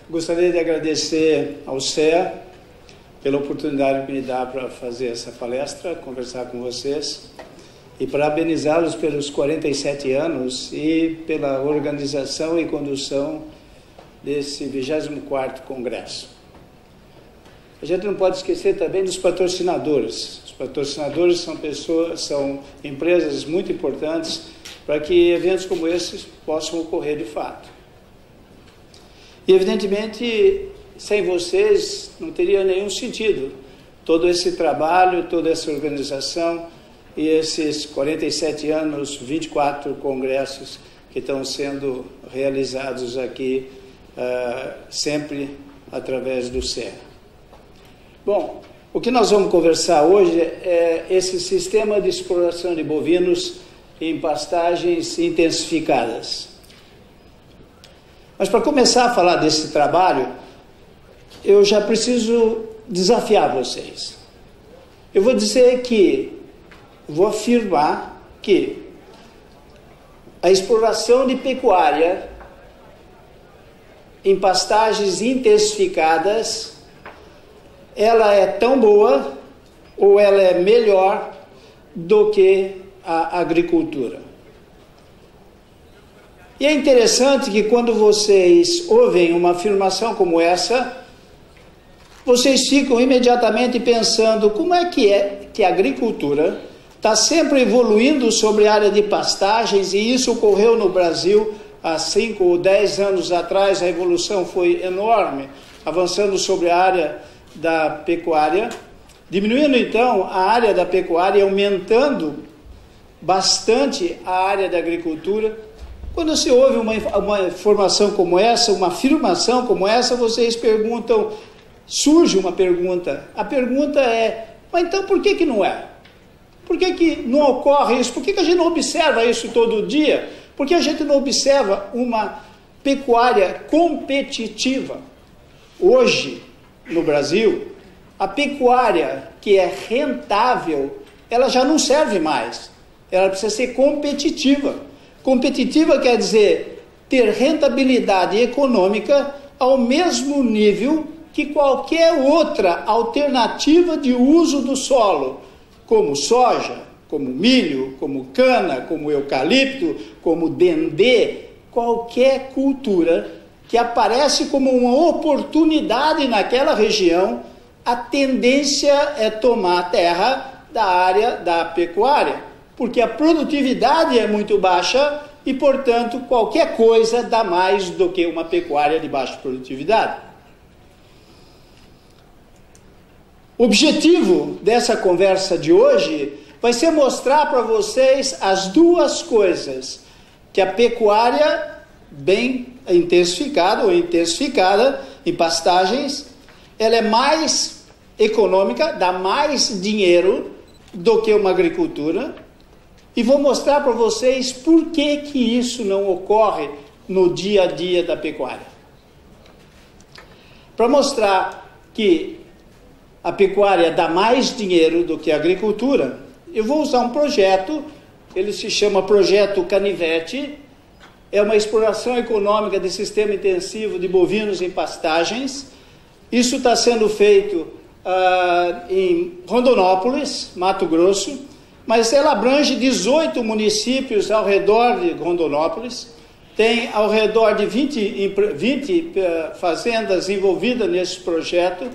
Gostaria de agradecer ao CEA pela oportunidade que me dá para fazer essa palestra, conversar com vocês e parabenizá-los pelos 47 anos e pela organização e condução desse 24º Congresso. A gente não pode esquecer também dos patrocinadores. Os patrocinadores são empresas muito importantes para que eventos como esses possam ocorrer de fato. E, evidentemente, sem vocês não teria nenhum sentido todo esse trabalho, toda essa organização e esses 47 anos, 24 congressos que estão sendo realizados aqui, sempre através do CEA. Bom, o que nós vamos conversar hoje é esse sistema de exploração de bovinos em pastagens intensificadas. Mas para começar a falar desse trabalho, eu já preciso desafiar vocês. Eu vou afirmar que a exploração de pecuária em pastagens intensificadas, ela é tão boa ou ela é melhor do que a agricultura. E é interessante que quando vocês ouvem uma afirmação como essa, vocês ficam imediatamente pensando como é que a agricultura está sempre evoluindo sobre a área de pastagens, e isso ocorreu no Brasil há 5 ou 10 anos atrás. A evolução foi enorme, avançando sobre a área da pecuária, diminuindo então a área da pecuária e aumentando bastante a área da agricultura. Quando se ouve uma informação como essa, uma afirmação como essa, vocês perguntam, surge uma pergunta. A pergunta é, mas então por que não é? Por que não ocorre isso? Por que a gente não observa isso todo dia? Por que a gente não observa uma pecuária competitiva? Hoje, no Brasil, a pecuária que é rentável, ela já não serve mais. Ela precisa ser competitiva. Competitiva quer dizer ter rentabilidade econômica ao mesmo nível que qualquer outra alternativa de uso do solo, como soja, como milho, como cana, como eucalipto, como dendê, qualquer cultura que aparece como uma oportunidade naquela região, a tendência é tomar a terra da área da pecuária, porque a produtividade é muito baixa e, portanto, qualquer coisa dá mais do que uma pecuária de baixa produtividade. O objetivo dessa conversa de hoje vai ser mostrar para vocês as duas coisas: que a pecuária bem intensificada ou intensificada em pastagens, ela é mais econômica, dá mais dinheiro do que uma agricultura. E vou mostrar para vocês por que isso não ocorre no dia a dia da pecuária. Para mostrar que a pecuária dá mais dinheiro do que a agricultura, eu vou usar um projeto, ele se chama Projeto Canivete, é uma exploração econômica de sistema intensivo de bovinos em pastagens. Isso está sendo feito em Rondonópolis, Mato Grosso, mas ela abrange 18 municípios ao redor de Rondonópolis, tem ao redor de 20 fazendas envolvidas nesse projeto,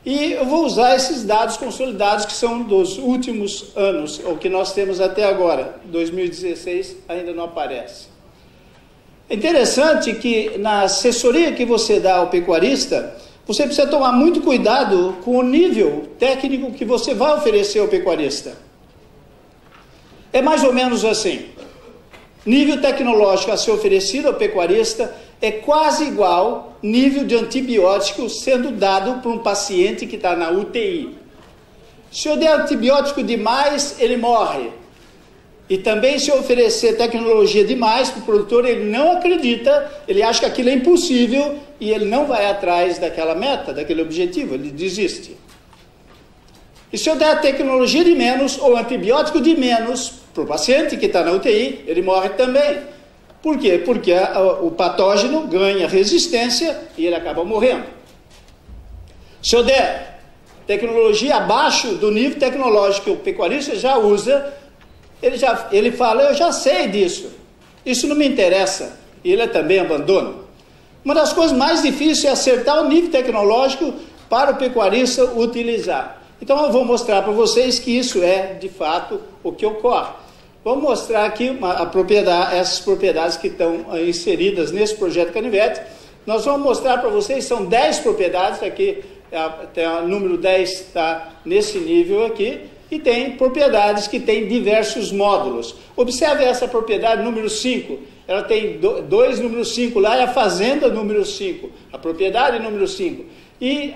e eu vou usar esses dados consolidados que são dos últimos anos, o que nós temos até agora. 2016 ainda não aparece. É interessante que na assessoria que você dá ao pecuarista, você precisa tomar muito cuidado com o nível técnico que você vai oferecer ao pecuarista. É mais ou menos assim. Nível tecnológico a ser oferecido ao pecuarista é quase igual nível de antibiótico sendo dado para um paciente que está na UTI. Se eu der antibiótico demais, ele morre. E também se eu oferecer tecnologia demais para o produtor, ele não acredita, ele acha que aquilo é impossível e ele não vai atrás daquela meta, daquele objetivo, ele desiste. E se eu der tecnologia de menos ou antibiótico de menos para o paciente que está na UTI, ele morre também. Por quê? Porque o patógeno ganha resistência e ele acaba morrendo. Se eu der tecnologia abaixo do nível tecnológico que o pecuarista já usa, ele fala, eu já sei disso, isso não me interessa, e ele também abandona. Uma das coisas mais difíceis é acertar o nível tecnológico para o pecuarista utilizar. Então eu vou mostrar para vocês que isso é, de fato, o que ocorre. Vamos mostrar aqui essas propriedades que estão inseridas nesse projeto Canivete. Nós vamos mostrar para vocês, são 10 propriedades, aqui até o número 10 está nesse nível aqui, e tem propriedades que têm diversos módulos. Observe essa propriedade número 5, ela tem dois números 5 lá, é a fazenda número 5, a propriedade número 5. E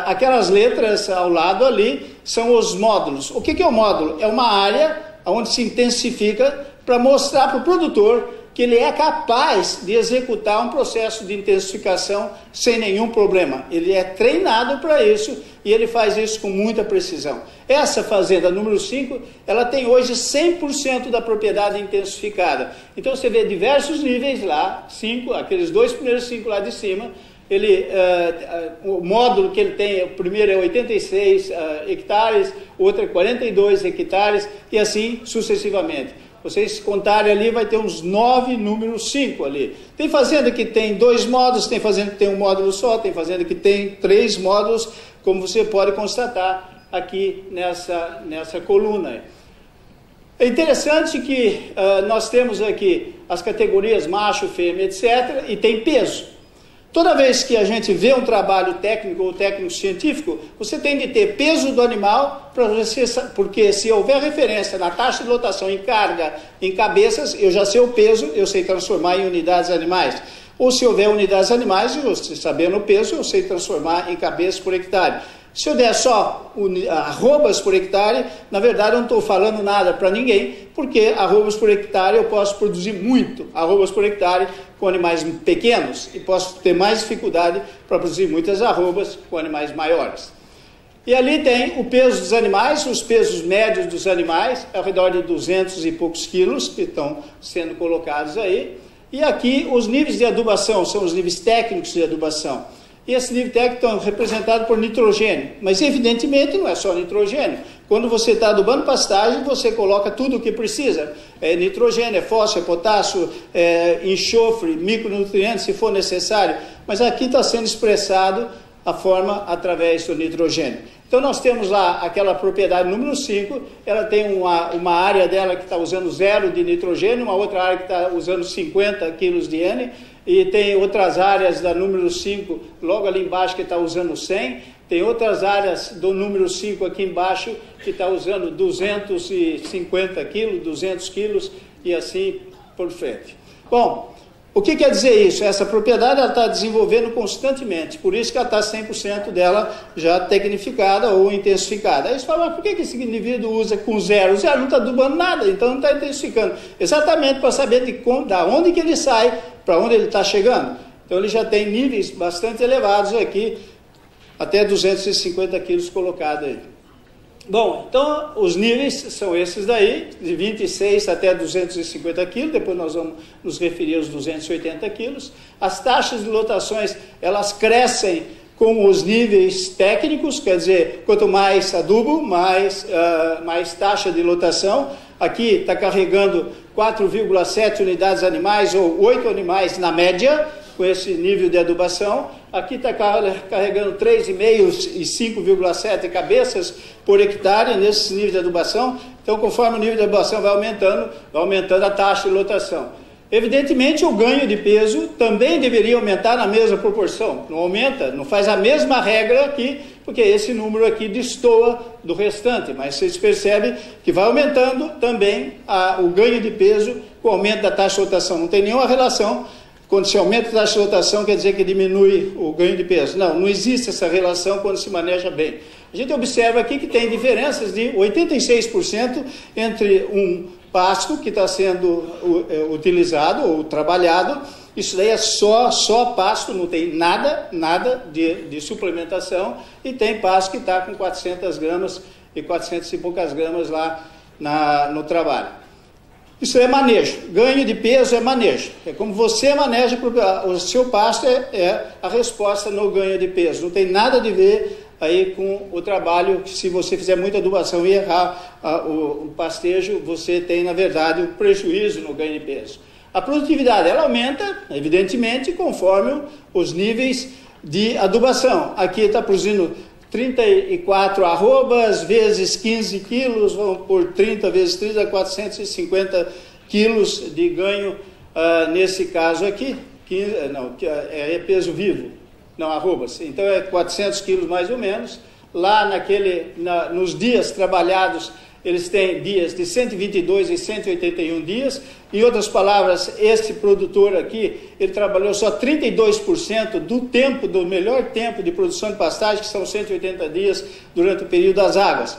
aquelas letras ao lado ali são os módulos. O que é o módulo? É uma área onde se intensifica para mostrar para o produtor que ele é capaz de executar um processo de intensificação sem nenhum problema. Ele é treinado para isso e ele faz isso com muita precisão. Essa fazenda número 5, ela tem hoje 100% da propriedade intensificada. Então você vê diversos níveis lá, 5, aqueles dois primeiros 5 lá de cima. O módulo que ele tem, o primeiro é 86 hectares, o outro é 42 hectares e assim sucessivamente. Vocês contarem ali, vai ter uns 9 números 5 ali. Tem fazenda que tem 2 módulos, tem fazenda que tem um módulo só, tem fazenda que tem 3 módulos, como você pode constatar aqui nessa coluna. É interessante que nós temos aqui as categorias macho, fêmea, etc., e tem peso. Toda vez que a gente vê um trabalho técnico ou técnico-científico, você tem de ter peso do animal, porque se houver referência na taxa de lotação em carga, em cabeças, eu já sei o peso, eu sei transformar em unidades animais. Ou se houver unidades animais, sabendo o peso, eu sei transformar em cabeças por hectare. Se eu der só arrobas por hectare, na verdade eu não estou falando nada para ninguém, porque arrobas por hectare eu posso produzir muito arrobas por hectare com animais pequenos e posso ter mais dificuldade para produzir muitas arrobas com animais maiores. E ali tem o peso dos animais, os pesos médios dos animais, ao redor de 200 e poucos quilos que estão sendo colocados aí. E aqui os níveis de adubação, são os níveis técnicos de adubação. E esse nível técnico é representado por nitrogênio, mas evidentemente não é só nitrogênio. Quando você está adubando pastagem, você coloca tudo o que precisa. É nitrogênio, é fósforo, é potássio, enxofre, micronutrientes, se for necessário. Mas aqui está sendo expressado a forma através do nitrogênio. Então nós temos lá aquela propriedade número 5, ela tem uma área dela que está usando 0 de nitrogênio, uma outra área que está usando 50 quilos de N, e tem outras áreas da número 5, logo ali embaixo, que está usando 100, tem outras áreas do número 5 aqui embaixo, que está usando 250 quilos, 200 quilos, e assim por frente. Bom, o que quer dizer isso? Essa propriedade ela está desenvolvendo constantemente, por isso que ela está 100% dela já tecnificada ou intensificada. Aí você fala, mas por que esse indivíduo usa com 0? 0 não está adubando nada, então não está intensificando. Exatamente para saber de onde que ele sai, para onde ele está chegando. Então ele já tem níveis bastante elevados aqui, até 250 quilos colocado aí. Bom, então os níveis são esses daí, de 26 até 250 quilos, depois nós vamos nos referir aos 280 quilos. As taxas de lotações, elas crescem com os níveis técnicos, quer dizer, quanto mais adubo, mais taxa de lotação. Aqui está carregando 4,7 unidades animais, ou 8 animais na média, com esse nível de adubação. Aqui está carregando 3,5 e 5,7 cabeças por hectare nesse nível de adubação. Então, conforme o nível de adubação vai aumentando a taxa de lotação. Evidentemente, o ganho de peso também deveria aumentar na mesma proporção. Não aumenta, não faz a mesma regra aqui, porque esse número aqui destoa do restante. Mas vocês percebem que vai aumentando também o ganho de peso com o aumento da taxa de lotação. Não tem nenhuma relação. Quando se aumenta a taxa de lotação, quer dizer que diminui o ganho de peso. Não existe essa relação quando se maneja bem. A gente observa aqui que tem diferenças de 86% entre um pasto que está sendo utilizado ou trabalhado. Isso daí é só pasto, não tem nada de suplementação, e tem pasto que está com 400 gramas e 400 e poucas gramas lá no trabalho. Isso é manejo. Ganho de peso é manejo. É como você maneja o seu pasto, é a resposta no ganho de peso. Não tem nada a ver aí com o trabalho, se você fizer muita adubação e errar o pastejo, você tem, na verdade, um prejuízo no ganho de peso. A produtividade, ela aumenta, evidentemente, conforme os níveis de adubação. Aqui está produzindo 34 arrobas vezes 15 quilos, vamos por 30 vezes 30, 450 quilos de ganho, nesse caso aqui, 15, não, é peso vivo, não arrobas, então é 400 quilos mais ou menos. Lá nos dias trabalhados, eles têm dias de 122 e 181 dias. Em outras palavras, esse produtor aqui, ele trabalhou só 32% do tempo, do melhor tempo de produção de pastagem, que são 180 dias durante o período das águas.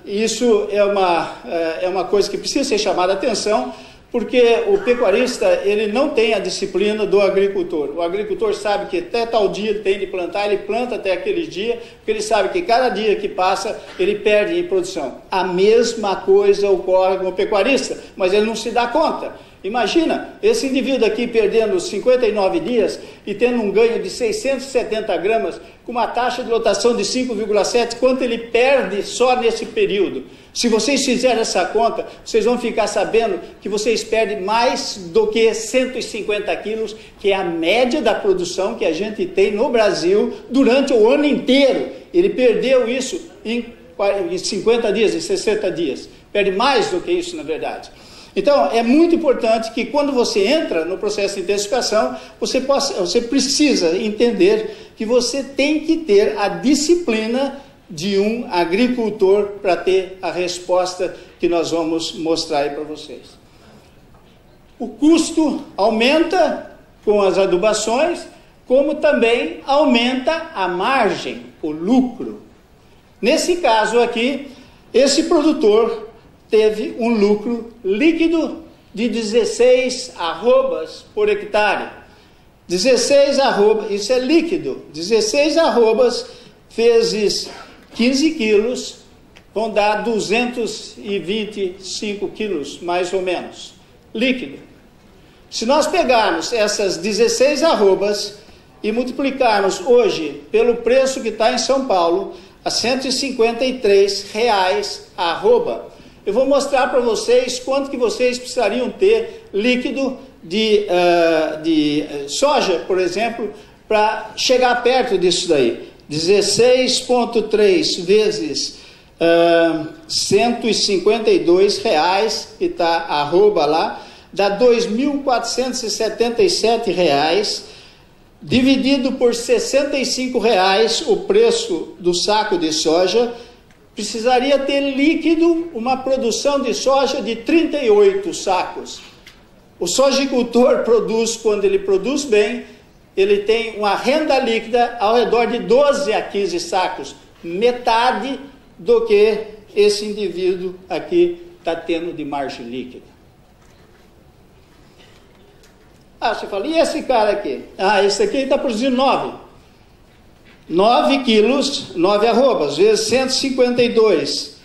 Isso é uma coisa que precisa ser chamada a atenção, porque o pecuarista, ele não tem a disciplina do agricultor. O agricultor sabe que até tal dia ele tem de plantar, ele planta até aquele dia, porque ele sabe que cada dia que passa, ele perde em produção. A mesma coisa ocorre com o pecuarista, mas ele não se dá conta. Imagina, esse indivíduo aqui perdendo 59 dias e tendo um ganho de 670 gramas, com uma taxa de lotação de 5,7, quanto ele perde só nesse período. Se vocês fizerem essa conta, vocês vão ficar sabendo que vocês perdem mais do que 150 quilos, que é a média da produção que a gente tem no Brasil durante o ano inteiro. Ele perdeu isso em 50 dias, em 60 dias. Perde mais do que isso, na verdade. Então, é muito importante que quando você entra no processo de intensificação, você precisa entender que você tem que ter a disciplina de um agricultor para ter a resposta que nós vamos mostrar aí para vocês. O custo aumenta com as adubações, como também aumenta a margem, o lucro. Nesse caso aqui, esse produtor teve um lucro líquido de 16 arrobas por hectare. 16 arrobas, isso é líquido, 16 arrobas vezes 15 quilos, vão dar 225 quilos, mais ou menos, líquido. Se nós pegarmos essas 16 arrobas e multiplicarmos hoje pelo preço que está em São Paulo, a R$ 153 a arroba, eu vou mostrar para vocês quanto que vocês precisariam ter líquido de soja, por exemplo, para chegar perto disso daí. 16,3 vezes R$ 152, que está arroba lá, dá R$ 2.477, dividido por R$ 65 o preço do saco de soja, precisaria ter líquido uma produção de soja de 38 sacos. O sojicultor produz, quando ele produz bem, ele tem uma renda líquida ao redor de 12 a 15 sacos, metade do que esse indivíduo aqui está tendo de margem líquida. Você fala, e esse cara aqui? Esse aqui está produzindo 9 quilos, 9 arrobas, vezes 152,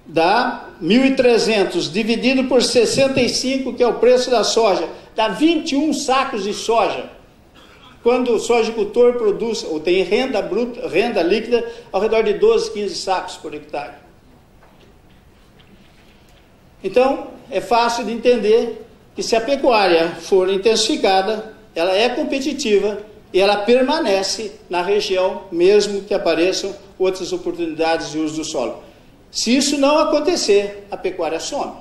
dá 1.300, dividido por 65, que é o preço da soja, dá 21 sacos de soja. Quando o sojicultor produz, ou tem renda bruta, renda líquida, ao redor de 12, 15 sacos por hectare. Então, é fácil de entender que se a pecuária for intensificada, ela é competitiva e ela permanece na região, mesmo que apareçam outras oportunidades de uso do solo. Se isso não acontecer, a pecuária some.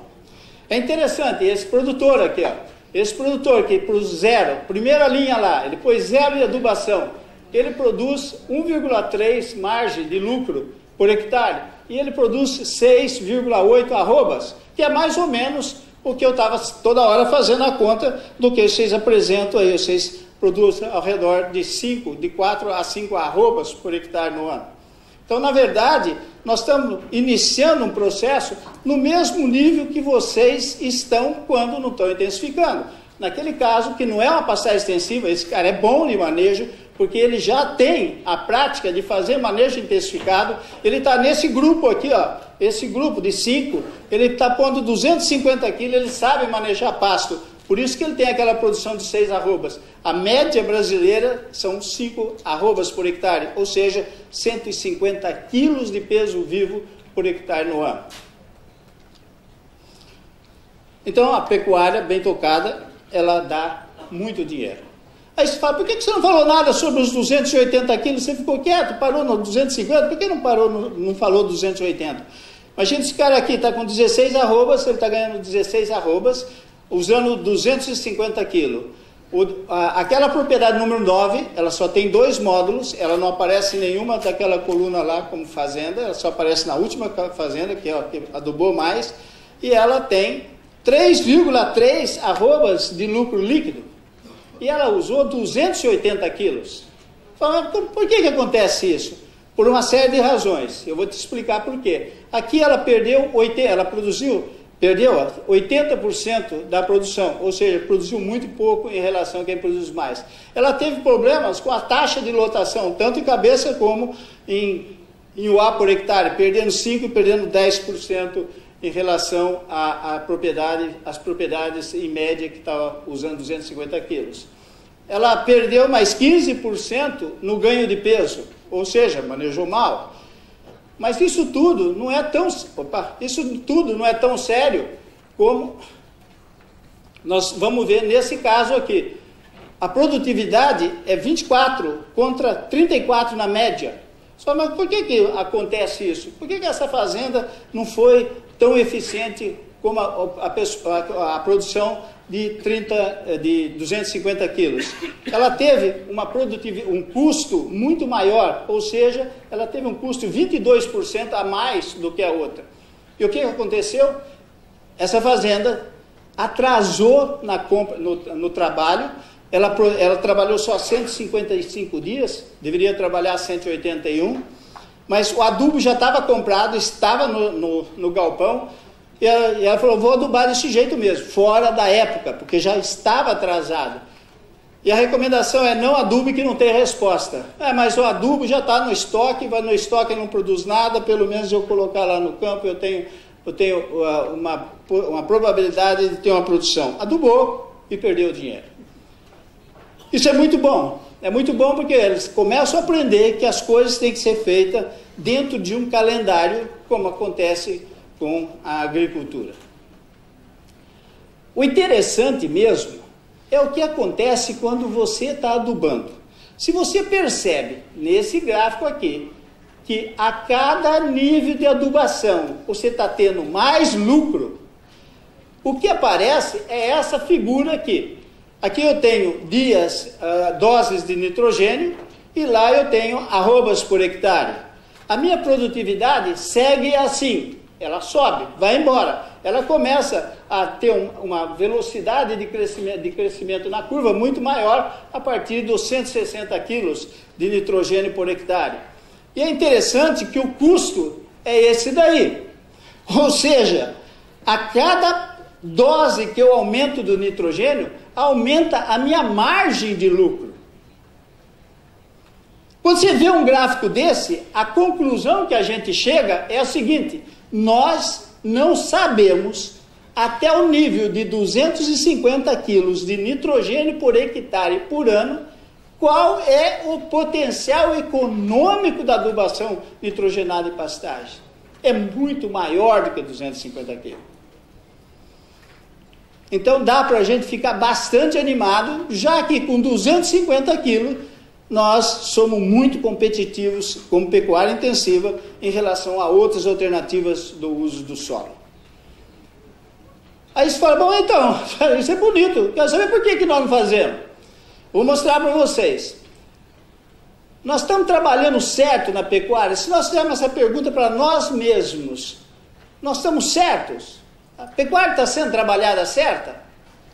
É interessante, esse produtor aqui, esse produtor que produz zero, primeira linha lá, ele pôs zero de adubação, ele produz 1,3 margem de lucro por hectare, e ele produz 6,8 arrobas, que é mais ou menos o que eu estava toda hora fazendo a conta do que vocês apresentam aí. Vocês produzem ao redor de 4 a 5 arrobas por hectare no ano. Então, na verdade, nós estamos iniciando um processo no mesmo nível que vocês estão quando não estão intensificando. Naquele caso, que não é uma pastagem extensiva, esse cara é bom de manejo, porque ele já tem a prática de fazer manejo intensificado, ele está nesse grupo aqui, esse grupo de 5, ele está pondo 250 quilos, ele sabe manejar pasto. Por isso que ele tem aquela produção de 6 arrobas. A média brasileira são 5 arrobas por hectare, ou seja, 150 quilos de peso vivo por hectare no ano. Então, a pecuária bem tocada, ela dá muito dinheiro. Aí você fala, por que você não falou nada sobre os 280 quilos? Você ficou quieto, parou no 250? Por que não falou 280? Imagina esse cara aqui está com 16 arrobas, ele está ganhando 16 arrobas, usando 250 quilos. Aquela propriedade número 9, ela só tem 2 módulos, ela não aparece em nenhuma daquela coluna lá como fazenda, ela só aparece na última fazenda, que é a que adubou mais, e ela tem 3,3 arrobas de lucro líquido. E ela usou 280 quilos. Por que acontece isso? Por uma série de razões. Eu vou te explicar por quê. Aqui ela perdeu 80% da produção, ou seja, produziu muito pouco em relação a quem produz mais. Ela teve problemas com a taxa de lotação, tanto em cabeça como em UA por hectare, perdendo 5% e perdendo 10% em relação às propriedades em média que estava usando 250 quilos. Ela perdeu mais 15% no ganho de peso, ou seja, manejou mal. Mas isso tudo não é tão sério como nós vamos ver nesse caso aqui. A produtividade é 24 contra 34 na média. Só, mas por que acontece isso? Por que essa fazenda não foi tão eficiente como a produção de 250 quilos? Ela teve um custo muito maior, ou seja, ela teve um custo 22% a mais do que a outra. E o que aconteceu? Essa fazenda atrasou no trabalho, ela trabalhou só 155 dias, deveria trabalhar 181, mas o adubo já estava comprado, estava no galpão, e ela falou, vou adubar desse jeito mesmo, fora da época, porque já estava atrasado. E a recomendação é não adube que não tem resposta. Mas o adubo já está no estoque, vai no estoque e não produz nada, pelo menos eu colocar lá no campo, eu tenho uma probabilidade de ter uma produção. Adubou e perdeu dinheiro. Isso é muito bom porque eles começam a aprender que as coisas têm que ser feitas dentro de um calendário, como acontece com a agricultura. O interessante mesmo é o que acontece quando você está adubando. Se você percebe nesse gráfico aqui, que a cada nível de adubação você está tendo mais lucro, o que aparece é essa figura aqui. Aqui eu tenho doses de nitrogênio e lá eu tenho arrobas por hectare. A minha produtividade segue assim, ela sobe, vai embora. Ela começa a ter uma velocidade de crescimento na curva muito maior a partir dos 160 quilos de nitrogênio por hectare. E é interessante que o custo é esse daí. Ou seja, a cada dose que eu aumento do nitrogênio, aumenta a minha margem de lucro. Quando você vê um gráfico desse, a conclusão que a gente chega é a seguinte: nós não sabemos, até o nível de 250 quilos de nitrogênio por hectare por ano, qual é o potencial econômico da adubação nitrogenada e pastagem. É muito maior do que 250 quilos. Então dá para a gente ficar bastante animado, já que com 250 quilos nós somos muito competitivos como pecuária intensiva em relação a outras alternativas do uso do solo. Aí você fala, bom, então, isso é bonito, quero saber por que nós não fazemos. Vou mostrar para vocês. Nós estamos trabalhando certo na pecuária? Se nós fizermos essa pergunta para nós mesmos, nós estamos certos? A pecuária está sendo trabalhada certa?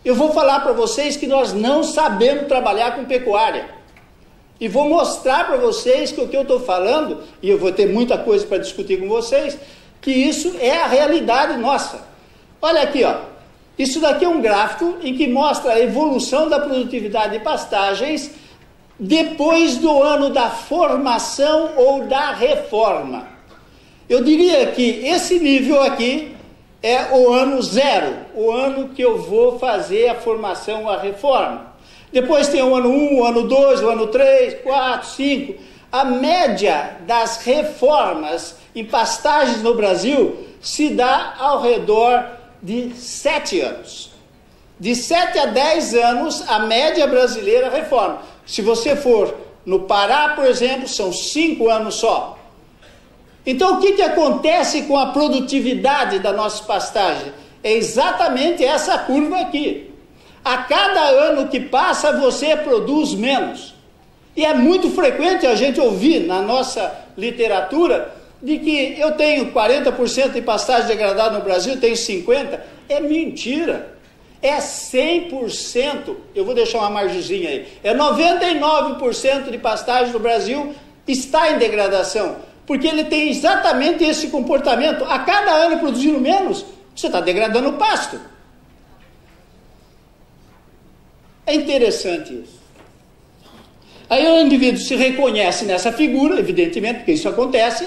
Eu vou falar para vocês que nós não sabemos trabalhar com pecuária. E vou mostrar para vocês que o que eu estou falando, e eu vou ter muita coisa para discutir com vocês, que isso é a realidade nossa. Olha aqui, ó. Isso daqui é um gráfico em que mostra a evolução da produtividade de pastagens depois do ano da formação ou da reforma. Eu diria que esse nível aqui é o ano 0, o ano que eu vou fazer a formação, a reforma. Depois tem o ano 1, o ano 2, o ano 3, 4, 5. A média das reformas em pastagens no Brasil se dá ao redor de 7 anos. De 7 a 10 anos, a média brasileira reforma. Se você for no Pará, por exemplo, são 5 anos só. Então, o que acontece com a produtividade da nossa pastagem? É exatamente essa curva aqui. A cada ano que passa, você produz menos. E é muito frequente a gente ouvir na nossa literatura de que eu tenho 40% de pastagem degradada no Brasil, tenho 50%. É mentira. É 100%. Eu vou deixar uma margenzinha aí. É 99% de pastagem no Brasil está em degradação. Porque ele tem exatamente esse comportamento. A cada ano produzindo menos, você está degradando o pasto. É interessante isso. Aí o indivíduo se reconhece nessa figura, evidentemente, porque isso acontece.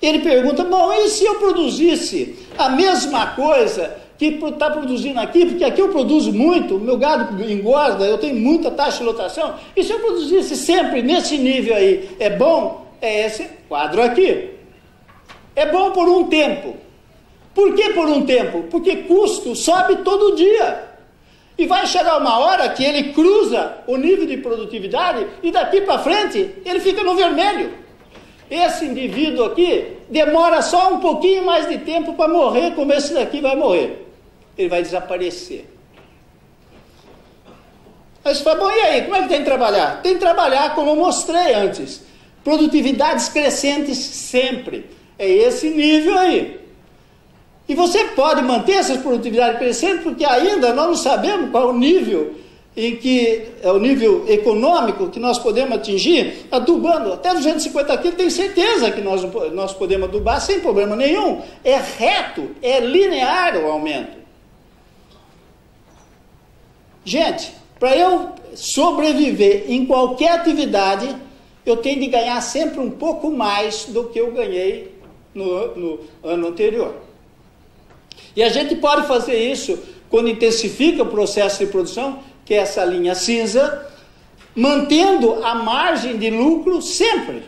Ele pergunta, bom, e se eu produzisse a mesma coisa que está produzindo aqui, porque aqui eu produzo muito, o meu gado engorda, eu tenho muita taxa de lotação, e se eu produzisse sempre nesse nível aí, é bom? É esse quadro aqui. É bom por um tempo. Por que por um tempo? Porque custo sobe todo dia. E vai chegar uma hora que ele cruza o nível de produtividade e daqui para frente ele fica no vermelho. Esse indivíduo aqui demora só um pouquinho mais de tempo para morrer, como esse daqui vai morrer. Ele vai desaparecer. Aí você fala, bom, e aí, como é que tem que trabalhar? Tem que trabalhar como eu mostrei antes. Produtividades crescentes sempre. É esse nível aí. E você pode manter essas produtividades crescentes, porque ainda nós não sabemos qual é o nível em que é o nível econômico que nós podemos atingir adubando. Até 250 quilos tem certeza que nós podemos adubar sem problema nenhum. É reto, é linear o aumento. Gente, para eu sobreviver em qualquer atividade, eu tenho de ganhar sempre um pouco mais do que eu ganhei no ano anterior. E a gente pode fazer isso quando intensifica o processo de produção, que é essa linha cinza, mantendo a margem de lucro sempre.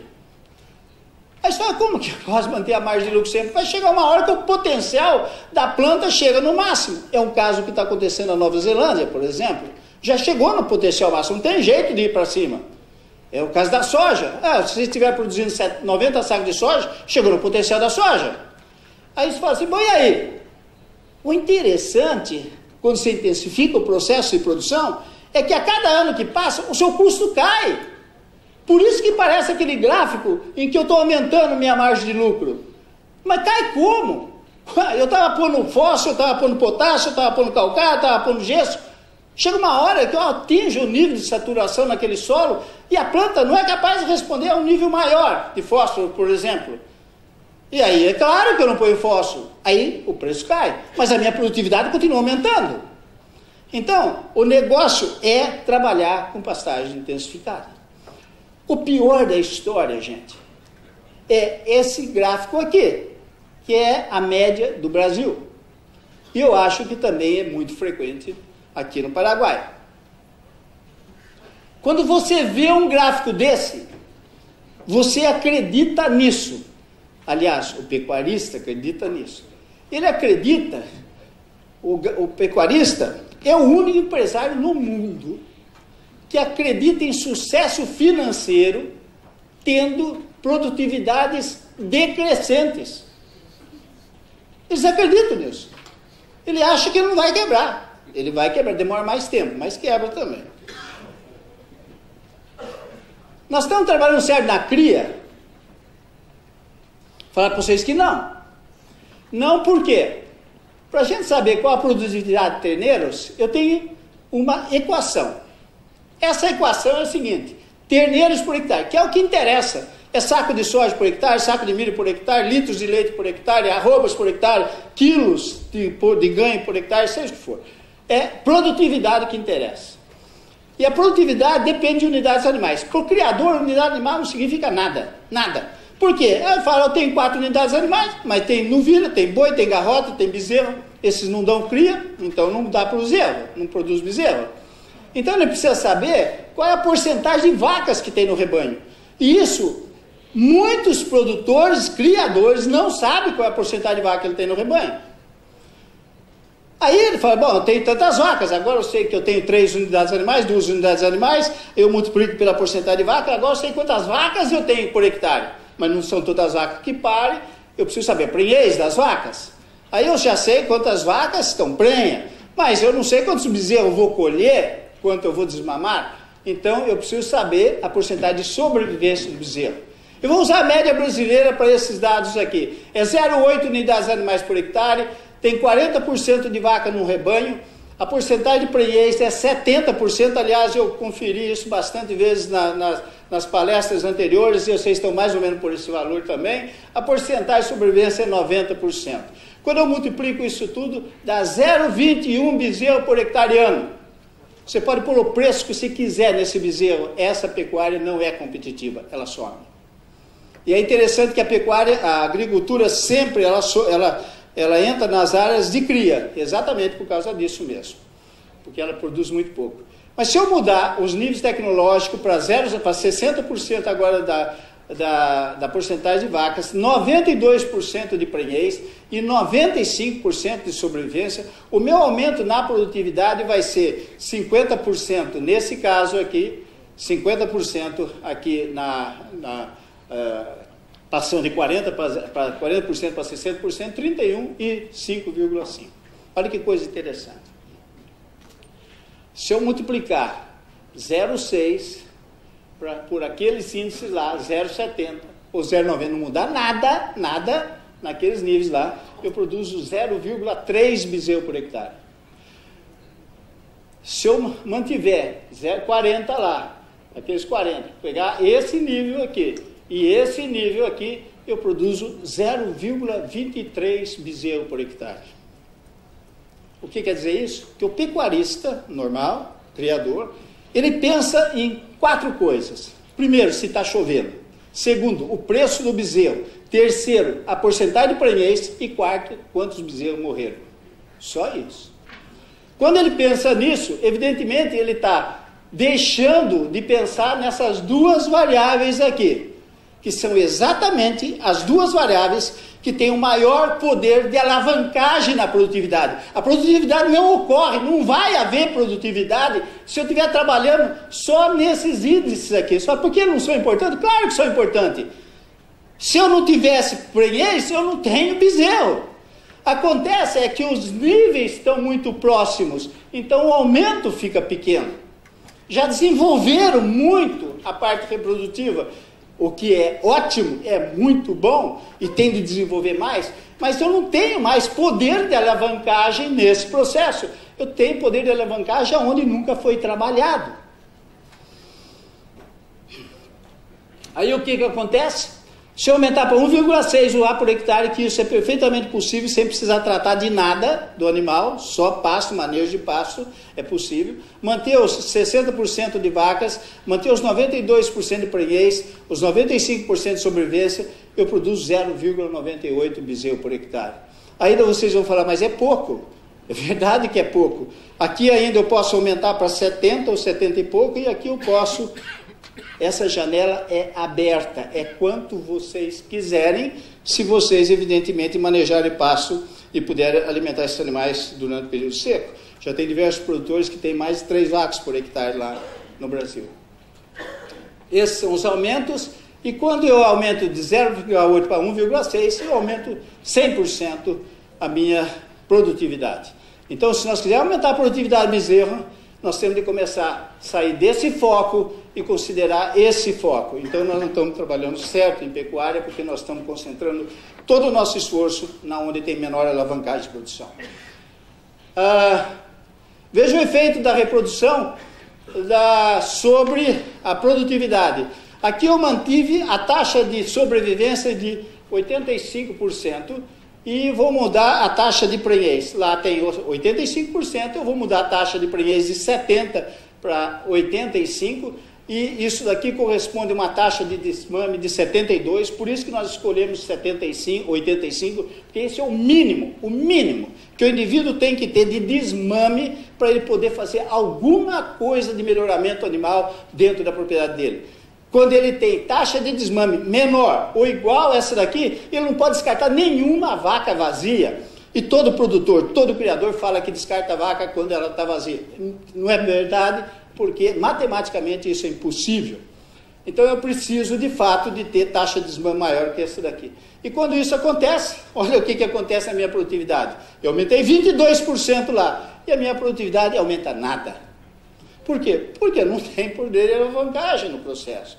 Aí você fala, como que eu posso manter a margem de lucro sempre? Vai chegar uma hora que o potencial da planta chega no máximo. É um caso que está acontecendo na Nova Zelândia, por exemplo. Já chegou no potencial máximo, não tem jeito de ir para cima. É o caso da soja. Se você estiver produzindo 90 sacos de soja, chegou no potencial da soja. Aí você fala assim, bom, e aí? O interessante, quando você intensifica o processo de produção, é que a cada ano que passa, o seu custo cai. Por isso que parece aquele gráfico em que eu estou aumentando minha margem de lucro. Mas cai como? Eu estava pondo fósforo, eu estava pondo potássio, eu estava pondo calcário, eu estava pondo gesso. Chega uma hora que eu atinjo o nível de saturação naquele solo e a planta não é capaz de responder a um nível maior de fósforo, por exemplo. E aí é claro que eu não ponho fósforo. Aí o preço cai, mas a minha produtividade continua aumentando. Então, o negócio é trabalhar com pastagem intensificada. O pior da história, gente, é esse gráfico aqui, que é a média do Brasil. E eu acho que também é muito frequente aqui no Paraguai. Quando você vê um gráfico desse, você acredita nisso. Aliás, o pecuarista acredita nisso. Ele acredita, o pecuarista é o único empresário no mundo que acredita em sucesso financeiro tendo produtividades decrescentes. Eles acreditam nisso. Ele acha que ele não vai quebrar. Ele vai quebrar, demora mais tempo, mas quebra também. Nós estamos trabalhando sério na cria. Falar para vocês que não. Não por quê? Para a gente saber qual a produtividade de terneiros, eu tenho uma equação. Essa equação é a seguinte: terneiros por hectare, que é o que interessa. É saco de soja por hectare, saco de milho por hectare, litros de leite por hectare, arrobas por hectare, quilos de ganho por hectare, seja o que for. É produtividade que interessa. E a produtividade depende de unidades animais. Para o criador, unidade animal não significa nada. Nada. Por quê? Ele fala, eu tenho 4 unidades animais, mas tem novilha, tem boi, tem garrota, tem bezerro. Esses não dão cria, então não dá para o bezerro, não produz bezerro. Então ele precisa saber qual é a porcentagem de vacas que tem no rebanho. E isso, muitos produtores, criadores, não sabem qual é a porcentagem de vaca que ele tem no rebanho. Aí ele fala, bom, eu tenho tantas vacas, agora eu sei que eu tenho 3 unidades animais, 2 unidades animais, eu multiplico pela porcentagem de vaca, agora eu sei quantas vacas eu tenho por hectare. Mas não são todas as vacas que parem, eu preciso saber a prenhez das vacas. Aí eu já sei quantas vacas estão prenha, mas eu não sei quantos bezerros eu vou colher, quanto eu vou desmamar. Então eu preciso saber a porcentagem de sobrevivência do bezerro. Eu vou usar a média brasileira para esses dados aqui. É 0,8 unidades animais por hectare, tem 40% de vaca no rebanho, a porcentagem de prenhez é 70%, aliás, eu conferi isso bastante vezes nas palestras anteriores, e vocês estão mais ou menos por esse valor também. A porcentagem de sobrevivência é 90%. Quando eu multiplico isso tudo, dá 0,21 bezerro por hectare ano. Você pode pôr o preço que você quiser nesse bezerro, essa pecuária não é competitiva, ela some. E é interessante que a pecuária, a agricultura sempre, ela entra nas áreas de cria, exatamente por causa disso mesmo, porque ela produz muito pouco. Mas se eu mudar os níveis tecnológicos para 60% agora da porcentagem de vacas, 92% de prenhez e 95% de sobrevivência, o meu aumento na produtividade vai ser 50% nesse caso aqui, 50% aqui passando de 40% para 60%, 31% e 5,5%. Olha que coisa interessante. Se eu multiplicar 0,6 por aqueles índices lá, 0,70 ou 0,90, não mudar nada naqueles níveis lá, eu produzo 0,3 bezerro por hectare. Se eu mantiver 0,40 lá, aqueles 40, pegar esse nível aqui, e esse nível aqui, eu produzo 0,23 bezerro por hectare. O que quer dizer isso? Que o pecuarista normal, criador, ele pensa em 4 coisas. Primeiro, se está chovendo. Segundo, o preço do bezerro. Terceiro, a porcentagem de prenhez. E quarto, quantos bezerros morreram. Só isso. Quando ele pensa nisso, evidentemente ele está deixando de pensar nessas 2 variáveis aqui, que são exatamente as 2 variáveis que têm o maior poder de alavancagem na produtividade. A produtividade não ocorre, não vai haver produtividade se eu estiver trabalhando só nesses índices aqui. Só porque não são importantes? Claro que são importantes. Se eu não tivesse prenhez, eu não tenho bezerro. Acontece é que os níveis estão muito próximos, então o aumento fica pequeno. Já desenvolveram muito a parte reprodutiva, o que é ótimo, é muito bom e tem de desenvolver mais, mas eu não tenho mais poder de alavancagem nesse processo. Eu tenho poder de alavancagem onde nunca foi trabalhado. Aí o que acontece? Se eu aumentar para 1,6 UA por hectare, que isso é perfeitamente possível, sem precisar tratar de nada do animal, só pasto, manejo de pasto, é possível. Manter os 60% de vacas, manter os 92% de prenhez, os 95% de sobrevivência, eu produzo 0,98 bezerro por hectare. Ainda vocês vão falar, mas é pouco. É verdade que é pouco. Aqui ainda eu posso aumentar para 70 ou 70 e pouco, e aqui eu posso... Essa janela é aberta, é quanto vocês quiserem, se vocês, evidentemente, manejarem pasto e puderem alimentar esses animais durante o período seco. Já tem diversos produtores que têm mais de 3 vacas por hectare lá no Brasil. Esses são os aumentos, e quando eu aumento de 0,8 para 1,6, eu aumento 100% a minha produtividade. Então, se nós quisermos aumentar a produtividade do bezerro, nós temos de começar a sair desse foco e considerar esse foco. Então, nós não estamos trabalhando certo em pecuária, porque nós estamos concentrando todo o nosso esforço na onde tem menor alavancagem de produção. Veja o efeito da reprodução sobre a produtividade. Aqui eu mantive a taxa de sobrevivência de 85%, e vou mudar a taxa de prenhez. Lá tem 85%, eu vou mudar a taxa de prenhez de 70% para 85%. e isso daqui corresponde a uma taxa de desmame de 72, por isso que nós escolhemos 75, 85, porque esse é o mínimo que o indivíduo tem que ter de desmame para ele poder fazer alguma coisa de melhoramento animal dentro da propriedade dele. Quando ele tem taxa de desmame menor ou igual a essa daqui, ele não pode descartar nenhuma vaca vazia. E todo produtor, todo criador fala que descarta a vaca quando ela está vazia. Não é verdade, porque matematicamente isso é impossível. Então eu preciso de fato de ter taxa de desmame maior que essa daqui. E quando isso acontece, olha o que acontece na minha produtividade. Eu aumentei 22% lá e a minha produtividade aumenta nada. Por quê? Porque não tem poder de alavancagem no processo.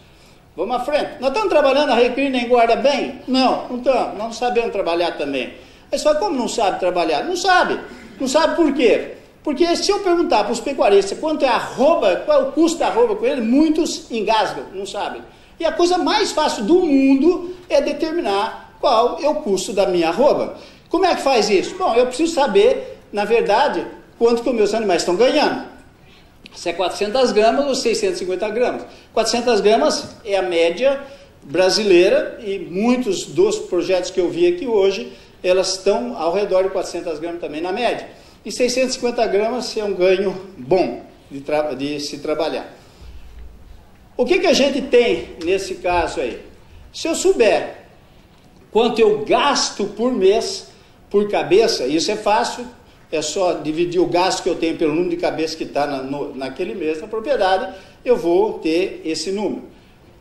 Vamos à frente. Nós estamos trabalhando a recria nem guarda bem? Não estamos. Não sabemos trabalhar também. Mas só como não sabe trabalhar? Não sabe. Não sabe por quê? Porque se eu perguntar para os pecuaristas quanto é a arroba, qual é o custo da arroba com ele, muitos engasgam, não sabem. E a coisa mais fácil do mundo é determinar qual é o custo da minha arroba. Como é que faz isso? Bom, eu preciso saber, na verdade, quanto que os meus animais estão ganhando. Se é 400 gramas ou 650 gramas. 400 gramas é a média brasileira e muitos dos projetos que eu vi aqui hoje, elas estão ao redor de 400 gramas também na média. E 650 gramas é um ganho bom de se trabalhar. O que a gente tem nesse caso aí? Se eu souber quanto eu gasto por mês, por cabeça, isso é fácil, é só dividir o gasto que eu tenho pelo número de cabeças que está naquele mês na propriedade, eu vou ter esse número.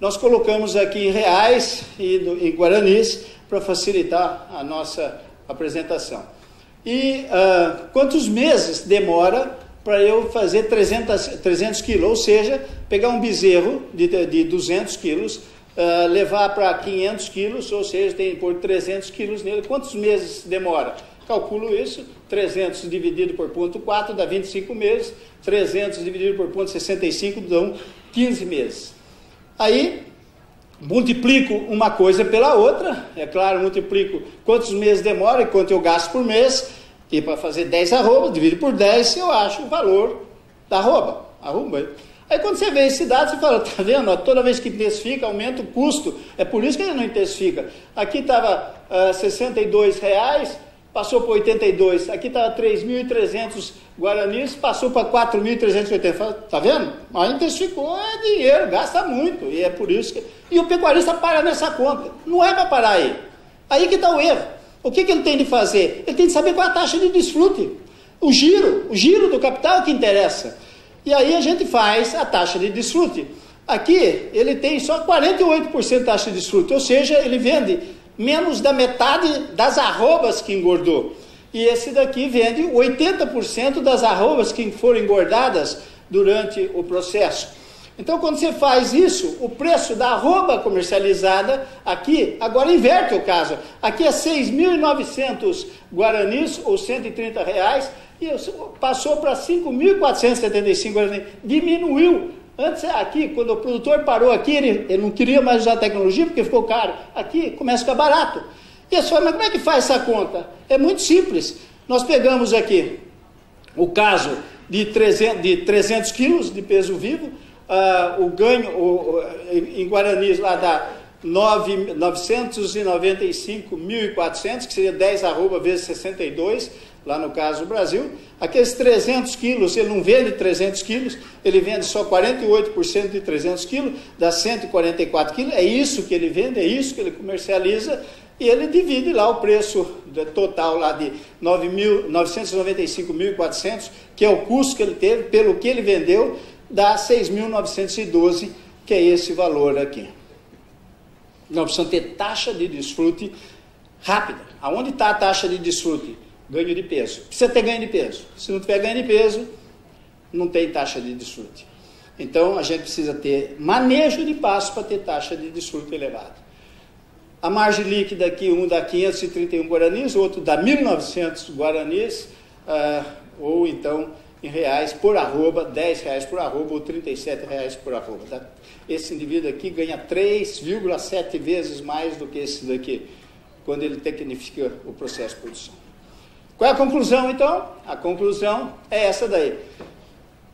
Nós colocamos aqui em reais e em guaranis para facilitar a nossa apresentação. E quantos meses demora para eu fazer 300 quilos? Ou seja, pegar um bezerro de 200 quilos, levar para 500 quilos, ou seja, tem que pôr 300 quilos nele. Quantos meses demora? Calculo isso, 300 dividido por 0,4 dá 25 meses, 300 dividido por 0,65 dão 15 meses. Aí, multiplico uma coisa pela outra, é claro, multiplico quantos meses demora e quanto eu gasto por mês, e para fazer 10 arrobas, divido por 10, eu acho o valor da arroba. Aí quando você vê esse dado, você fala, tá vendo? Toda vez que intensifica, aumenta o custo, é por isso que ele não intensifica. Aqui estava R$ 62,00, passou para 82, aqui estava 3.300 guaranis, passou para 4.380. Tá vendo? Mas intensificou, é dinheiro, gasta muito, e é por isso que... E o pecuarista para nessa conta, não é para parar aí. Aí que está o erro. O que ele tem de fazer? Ele tem de saber qual é a taxa de desfrute. O giro do capital que interessa. E aí a gente faz a taxa de desfrute. Aqui ele tem só 48% de taxa de desfrute, ou seja, ele vende menos da metade das arrobas que engordou. E esse daqui vende 80% das arrobas que foram engordadas durante o processo. Então, quando você faz isso, o preço da arroba comercializada aqui, agora inverte o caso. Aqui é 6.900 guaranis, ou R$130, e passou para 5.475 guaranis. Diminuiu. Antes, aqui, quando o produtor parou aqui, ele não queria mais usar a tecnologia, porque ficou caro. Aqui, começa a ficar barato. E a senhora, mas como é que faz essa conta? É muito simples. Nós pegamos aqui o caso de 300 quilos de peso vivo, o ganho em guaranis lá dá 995.400, que seria 10 arroba vezes 62, lá no caso do Brasil. Aqueles 300 quilos, ele não vende 300 quilos, ele vende só 48% de 300 quilos, dá 144 quilos, é isso que ele vende, é isso que ele comercializa, e ele divide lá o preço total lá de 995.400, que é o custo que ele teve, pelo que ele vendeu, dá 6.912, que é esse valor aqui. Nós precisamos ter taxa de desfrute rápida. Aonde está a taxa de desfrute? Ganho de peso. Precisa ter ganho de peso. Se não tiver ganho de peso, não tem taxa de desfrute. Então, a gente precisa ter manejo de passo para ter taxa de desfrute elevada. A margem líquida aqui, um dá 531 guaranis, o outro dá 1.900 guaranis, ou então em reais por arroba, R$10 por arroba ou R$37 por arroba. Tá? Esse indivíduo aqui ganha 3,7 vezes mais do que esse daqui, quando ele tecnifica o processo de produção. Qual é a conclusão, então? A conclusão é essa daí.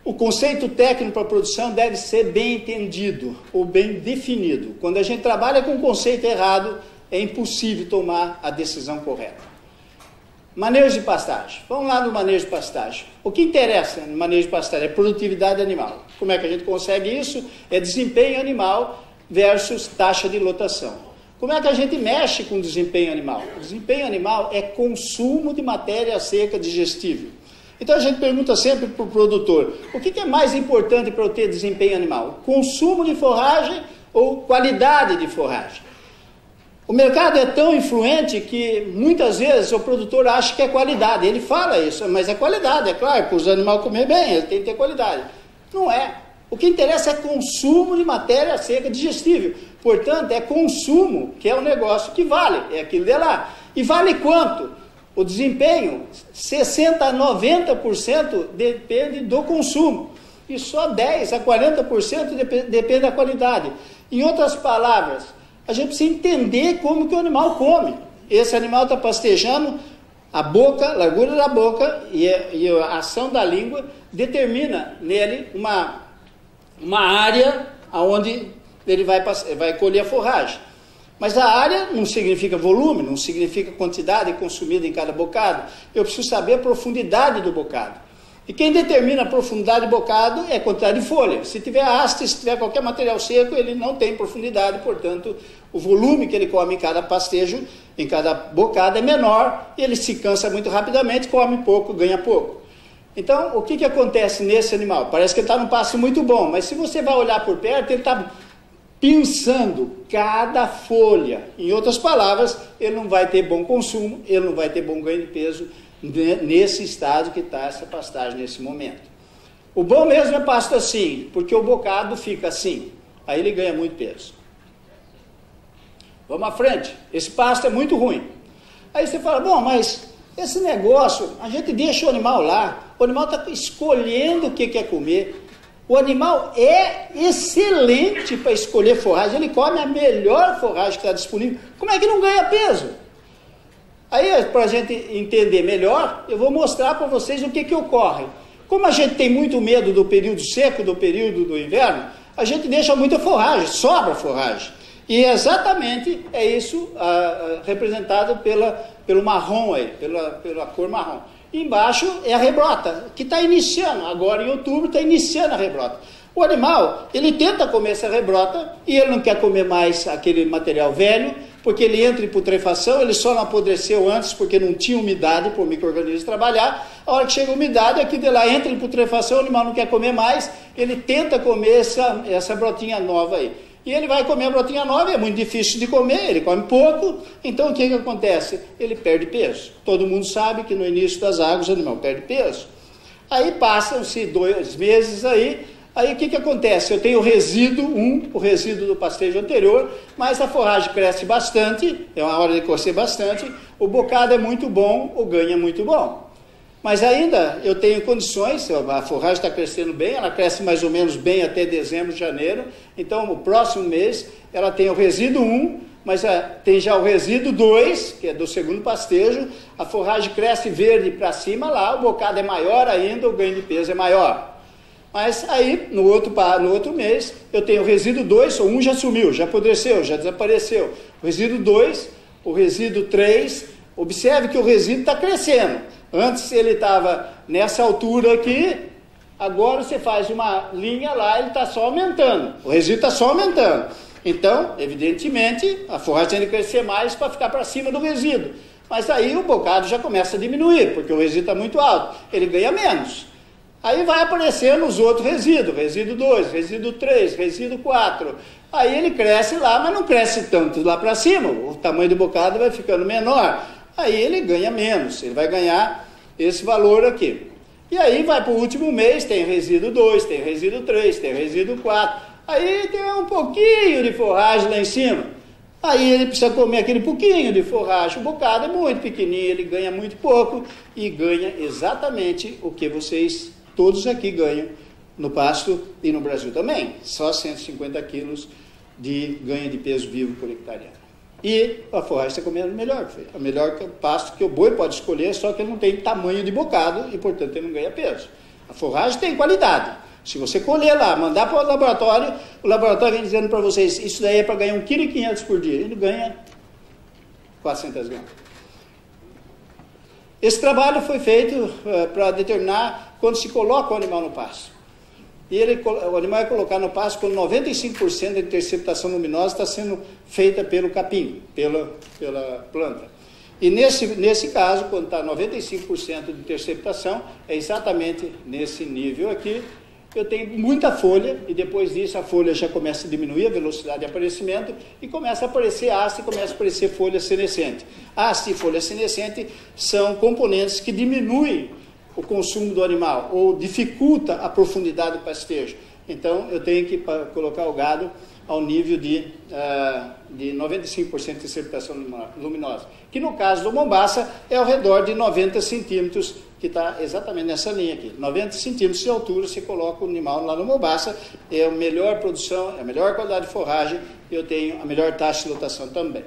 O conceito técnico para a produção deve ser bem entendido ou bem definido. Quando a gente trabalha com um conceito errado, é impossível tomar a decisão correta. Manejo de pastagem. Vamos lá no manejo de pastagem. O que interessa no manejo de pastagem é produtividade animal. Como é que a gente consegue isso? É desempenho animal versus taxa de lotação. Como é que a gente mexe com o desempenho animal? O desempenho animal é consumo de matéria seca digestível. Então a gente pergunta sempre para o produtor, o que é mais importante para eu ter desempenho animal? Consumo de forragem ou qualidade de forragem? O mercado é tão influente que muitas vezes o produtor acha que é qualidade. Ele fala isso, mas é qualidade, é claro, para os animais comer bem, ele tem que ter qualidade. Não é. O que interessa é consumo de matéria seca digestível. Portanto, é consumo que é o negócio que vale, é aquilo de lá. E vale quanto? O desempenho, 60% a 90% depende do consumo. E só 10% a 40% depende da qualidade. Em outras palavras, a gente precisa entender como que o animal come. Esse animal está pastejando, a boca, a largura da boca e a ação da língua determina nele uma área onde ele vai colher a forragem. Mas a área não significa volume, não significa quantidade consumida em cada bocado. Eu preciso saber a profundidade do bocado. E quem determina a profundidade do bocado é a quantidade de folha. Se tiver haste, se tiver qualquer material seco, ele não tem profundidade, portanto, o volume que ele come em cada pastejo, em cada bocado é menor, e ele se cansa muito rapidamente, come pouco, ganha pouco. Então, o que acontece nesse animal? Parece que ele está num pasto muito bom, mas se você vai olhar por perto, ele está pinçando cada folha. Em outras palavras, ele não vai ter bom consumo, ele não vai ter bom ganho de peso nesse estado que está essa pastagem nesse momento. O bom mesmo é pasto assim, porque o bocado fica assim, aí ele ganha muito peso. Vamos à frente, esse pasto é muito ruim. Aí você fala, bom, mas esse negócio, a gente deixa o animal lá, o animal está escolhendo o que quer comer. O animal é excelente para escolher forragem, ele come a melhor forragem que está disponível. Como é que não ganha peso? Aí, para a gente entender melhor, eu vou mostrar para vocês o que ocorre. Como a gente tem muito medo do período seco, do período do inverno, a gente deixa muita forragem, sobra forragem. E exatamente é isso representado pelo marrom aí, pela cor marrom. Embaixo é a rebrota, que está iniciando, agora em outubro está iniciando a rebrota. O animal, ele tenta comer essa rebrota e ele não quer comer mais aquele material velho, porque ele entra em putrefação, ele só não apodreceu antes porque não tinha umidade para o micro-organismo trabalhar. A hora que chega a umidade, aqui de lá entra em putrefação, o animal não quer comer mais, ele tenta comer essa brotinha nova aí. E ele vai comer a brotinha nova, é muito difícil de comer, ele come pouco, então o que acontece? Ele perde peso. Todo mundo sabe que no início das águas o animal perde peso. Aí passam-se 2 meses aí o que acontece? Eu tenho o resíduo o resíduo do pastejo anterior, mas a forragem cresce bastante, é uma hora de crescer bastante, o bocado é muito bom, o ganho é muito bom. Mas ainda eu tenho condições, a forragem está crescendo bem, ela cresce mais ou menos bem até dezembro, janeiro, então o próximo mês ela tem o resíduo 1, mas tem já o resíduo 2, que é do segundo pastejo, a forragem cresce verde para cima lá, o bocado é maior ainda, o ganho de peso é maior. Mas aí, no outro mês, eu tenho o resíduo 2, o 1 já sumiu, já apodreceu, já desapareceu. O resíduo 2, o resíduo 3, observe que o resíduo está crescendo. Antes ele estava nessa altura aqui, agora você faz uma linha lá, ele está só aumentando. O resíduo está só aumentando. Então, evidentemente, a forragem tem que crescer mais para ficar para cima do resíduo. Mas aí o bocado já começa a diminuir, porque o resíduo está muito alto, ele ganha menos. Aí vai aparecendo os outros resíduos, resíduo 2, resíduo 3, resíduo 4. Aí ele cresce lá, mas não cresce tanto lá para cima, o tamanho do bocado vai ficando menor. Aí ele ganha menos, ele vai ganhar esse valor aqui. E aí vai para o último mês, tem resíduo 2, tem resíduo 3, tem resíduo 4. Aí tem um pouquinho de forragem lá em cima. Aí ele precisa comer aquele pouquinho de forragem. O bocado é muito pequenininho, ele ganha muito pouco e ganha exatamente o que vocês todos aqui ganham no pasto e no Brasil também. Só 150 quilos de ganho de peso vivo por hectare. E a forragem está comendo melhor. A melhor pasto que o boi pode escolher, só que ele não tem tamanho de bocado e, portanto, ele não ganha peso. A forragem tem qualidade. Se você colher lá, mandar para o laboratório vem dizendo para vocês, isso daí é para ganhar 1,5 kg por dia. Ele ganha 400 gramas. Esse trabalho foi feito para determinar quando se coloca o animal no pasto. E o animal é colocado no pasto quando 95% da interceptação luminosa está sendo feita pelo capim, pela planta. E nesse caso, quando está 95% de interceptação, é exatamente nesse nível aqui. Eu tenho muita folha, e depois disso a folha já começa a diminuir a velocidade de aparecimento, e começa a aparecer haste, e começa a aparecer folha senescente. Haste e folha senescente são componentes que diminuem o consumo do animal, ou dificulta a profundidade do pastejo. Então, eu tenho que colocar o gado ao nível de 95% de interceptação luminosa, que no caso do Mombaça é ao redor de 90 centímetros, que está exatamente nessa linha aqui. 90 centímetros de altura, você coloca o animal lá no Mombaça, é a melhor produção, é a melhor qualidade de forragem, e eu tenho a melhor taxa de lotação também.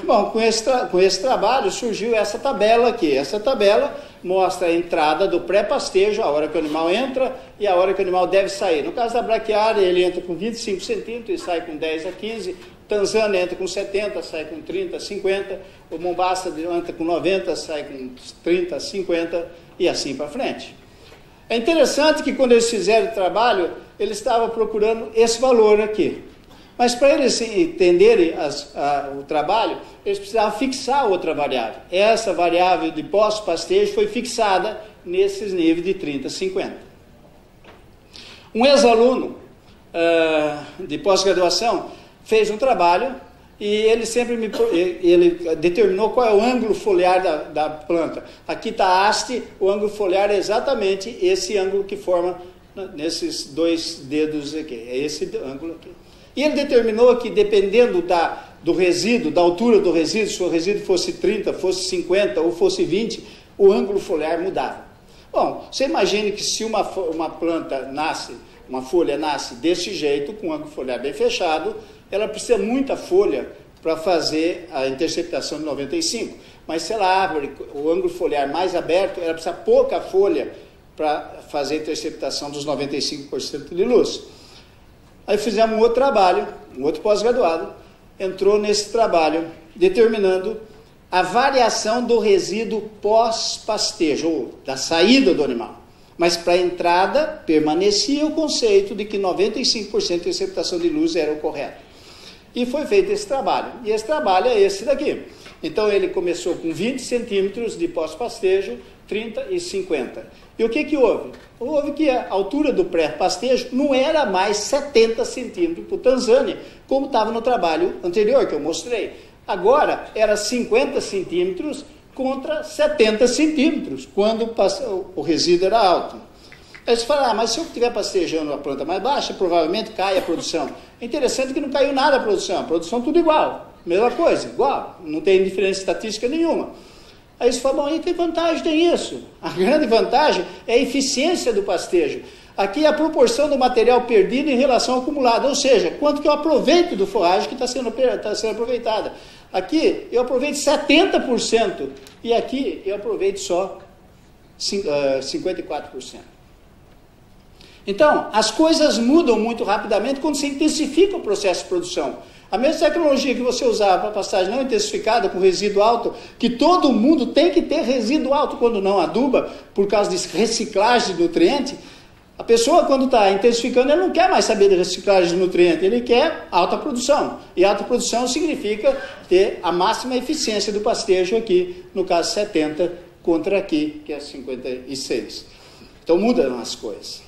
Bom, com esse trabalho surgiu essa tabela aqui. Essa tabela mostra a entrada do pré-pastejo, a hora que o animal entra e a hora que o animal deve sair. No caso da braquiária, ele entra com 25 centímetros e sai com 10 a 15. Tanzânia entra com 70, sai com 30 a 50. O Mombaça entra com 90, sai com 30 a 50 e assim para frente. É interessante que quando eles fizeram o trabalho, eles estavam procurando esse valor aqui. Mas para eles entenderem o trabalho, eles precisavam fixar outra variável. Essa variável de pós-pastejo foi fixada nesses níveis de 30 a 50. Um ex-aluno de pós-graduação fez um trabalho e ele ele determinou qual é o ângulo foliar da planta. Aqui está a haste, o ângulo foliar é exatamente esse ângulo que forma nesses dois dedos aqui. É esse ângulo aqui. E ele determinou que, dependendo do resíduo, da altura do resíduo, se o resíduo fosse 30, fosse 50 ou fosse 20, o ângulo foliar mudava. Bom, você imagine que se uma planta nasce, uma folha nasce desse jeito, com o ângulo foliar bem fechado, ela precisa muita folha para fazer a interceptação de 95. Mas se ela abre o ângulo foliar mais aberto, ela precisa pouca folha para fazer a interceptação dos 95% de luz. Aí fizemos um outro trabalho, um outro pós-graduado, entrou nesse trabalho, determinando a variação do resíduo pós-pastejo, ou da saída do animal. Mas para a entrada, permanecia o conceito de que 95% de interceptação de luz era o correto. E foi feito esse trabalho. E esse trabalho é esse daqui. Então ele começou com 20 centímetros de pós-pastejo, 30 e 50. E o que houve? Houve que a altura do pré-pastejo não era mais 70 centímetros para o Tanzânia, como estava no trabalho anterior que eu mostrei. Agora era 50 centímetros contra 70 centímetros, quando o resíduo era alto. Aí você fala, mas se eu estiver pastejando a planta mais baixa, provavelmente cai a produção. É interessante que não caiu nada a produção tudo igual, mesma coisa, igual, não tem diferença estatística nenhuma. Aí você fala, bom, aí tem vantagem, tem isso. A grande vantagem é a eficiência do pastejo. Aqui é a proporção do material perdido em relação ao acumulado, ou seja, quanto que eu aproveito do forragem que está sendo aproveitada. Aqui eu aproveito 70% e aqui eu aproveito só 54%. Então, as coisas mudam muito rapidamente quando se intensifica o processo de produção. A mesma tecnologia que você usava para pastagem não intensificada, com resíduo alto, que todo mundo tem que ter resíduo alto quando não aduba, por causa de reciclagem de nutriente, a pessoa, quando está intensificando, ele não quer mais saber de reciclagem de nutriente, ele quer alta produção. E alta produção significa ter a máxima eficiência do pastejo aqui, no caso 70, contra aqui, que é 56. Então mudam as coisas.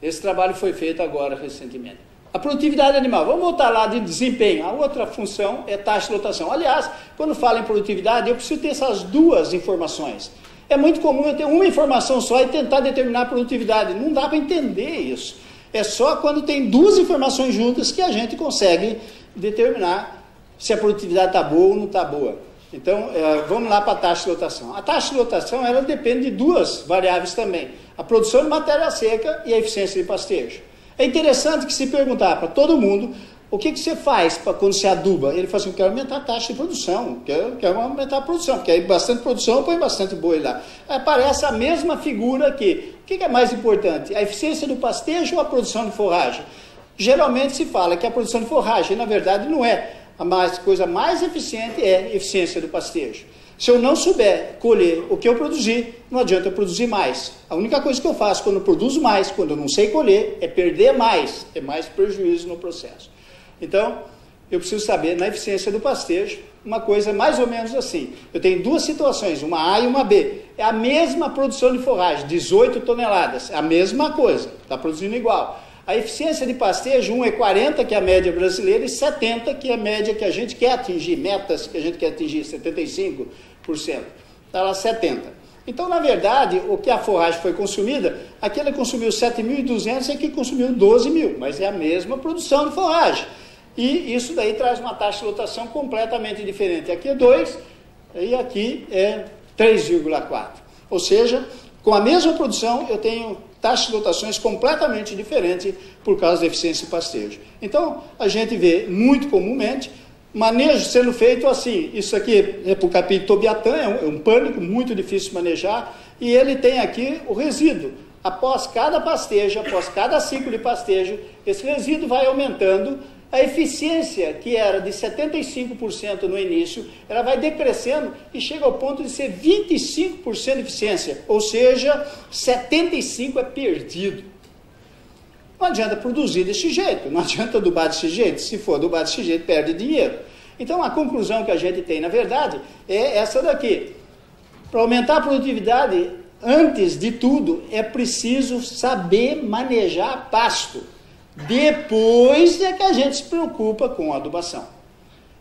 Esse trabalho foi feito agora, recentemente. A produtividade animal, vamos voltar lá de desempenho. A outra função é taxa de lotação. Aliás, quando falo em produtividade, eu preciso ter essas duas informações. É muito comum eu ter uma informação só e tentar determinar a produtividade. Não dá para entender isso. É só quando tem duas informações juntas que a gente consegue determinar se a produtividade está boa ou não está boa. Então, vamos lá para a taxa de lotação. A taxa de lotação, ela depende de duas variáveis também. A produção de matéria seca e a eficiência de pastejo. É interessante que se perguntar para todo mundo o que você faz quando você aduba? Ele fala assim, eu quero aumentar a taxa de produção, quero aumentar a produção, porque aí bastante produção, põe bastante boi lá. Aí aparece a mesma figura aqui. O que é mais importante? A eficiência do pastejo ou a produção de forragem? Geralmente se fala que a produção de forragem, na verdade, não é. A coisa mais eficiente é a eficiência do pastejo. Se eu não souber colher o que eu produzi, não adianta eu produzir mais. A única coisa que eu faço quando eu produzo mais, quando eu não sei colher, é perder mais, é mais prejuízo no processo. Então, eu preciso saber, na eficiência do pastejo, uma coisa mais ou menos assim. Eu tenho duas situações, uma A e uma B. É a mesma produção de forragem, 18 toneladas, é a mesma coisa, está produzindo igual. A eficiência de pastejo, um é 40, que é a média brasileira, e 70, que é a média que a gente quer atingir, metas que a gente quer atingir, 75%. Está lá 70%. Então, na verdade, o que a forragem foi consumida, aquele consumiu 7.200 e aqui consumiu 12.000, mas é a mesma produção de forragem. E isso daí traz uma taxa de lotação completamente diferente. Aqui é 2 e aqui é 3,4. Ou seja, com a mesma produção, eu tenho taxas de lotações completamente diferentes por causa da eficiência de pastejo. Então, a gente vê muito comumente manejo sendo feito assim. Isso aqui é para o capim Tobiatã, é um pânico muito difícil de manejar, e ele tem aqui o resíduo. Após cada pastejo, após cada ciclo de pastejo, esse resíduo vai aumentando. A eficiência, que era de 75% no início, ela vai decrescendo e chega ao ponto de ser 25% de eficiência, ou seja, 75% é perdido. Não adianta produzir desse jeito, não adianta adubar desse jeito. Se for adubar desse jeito, perde dinheiro. Então, a conclusão que a gente tem, na verdade, é essa daqui. Para aumentar a produtividade, antes de tudo, é preciso saber manejar pasto. Depois é que a gente se preocupa com a adubação.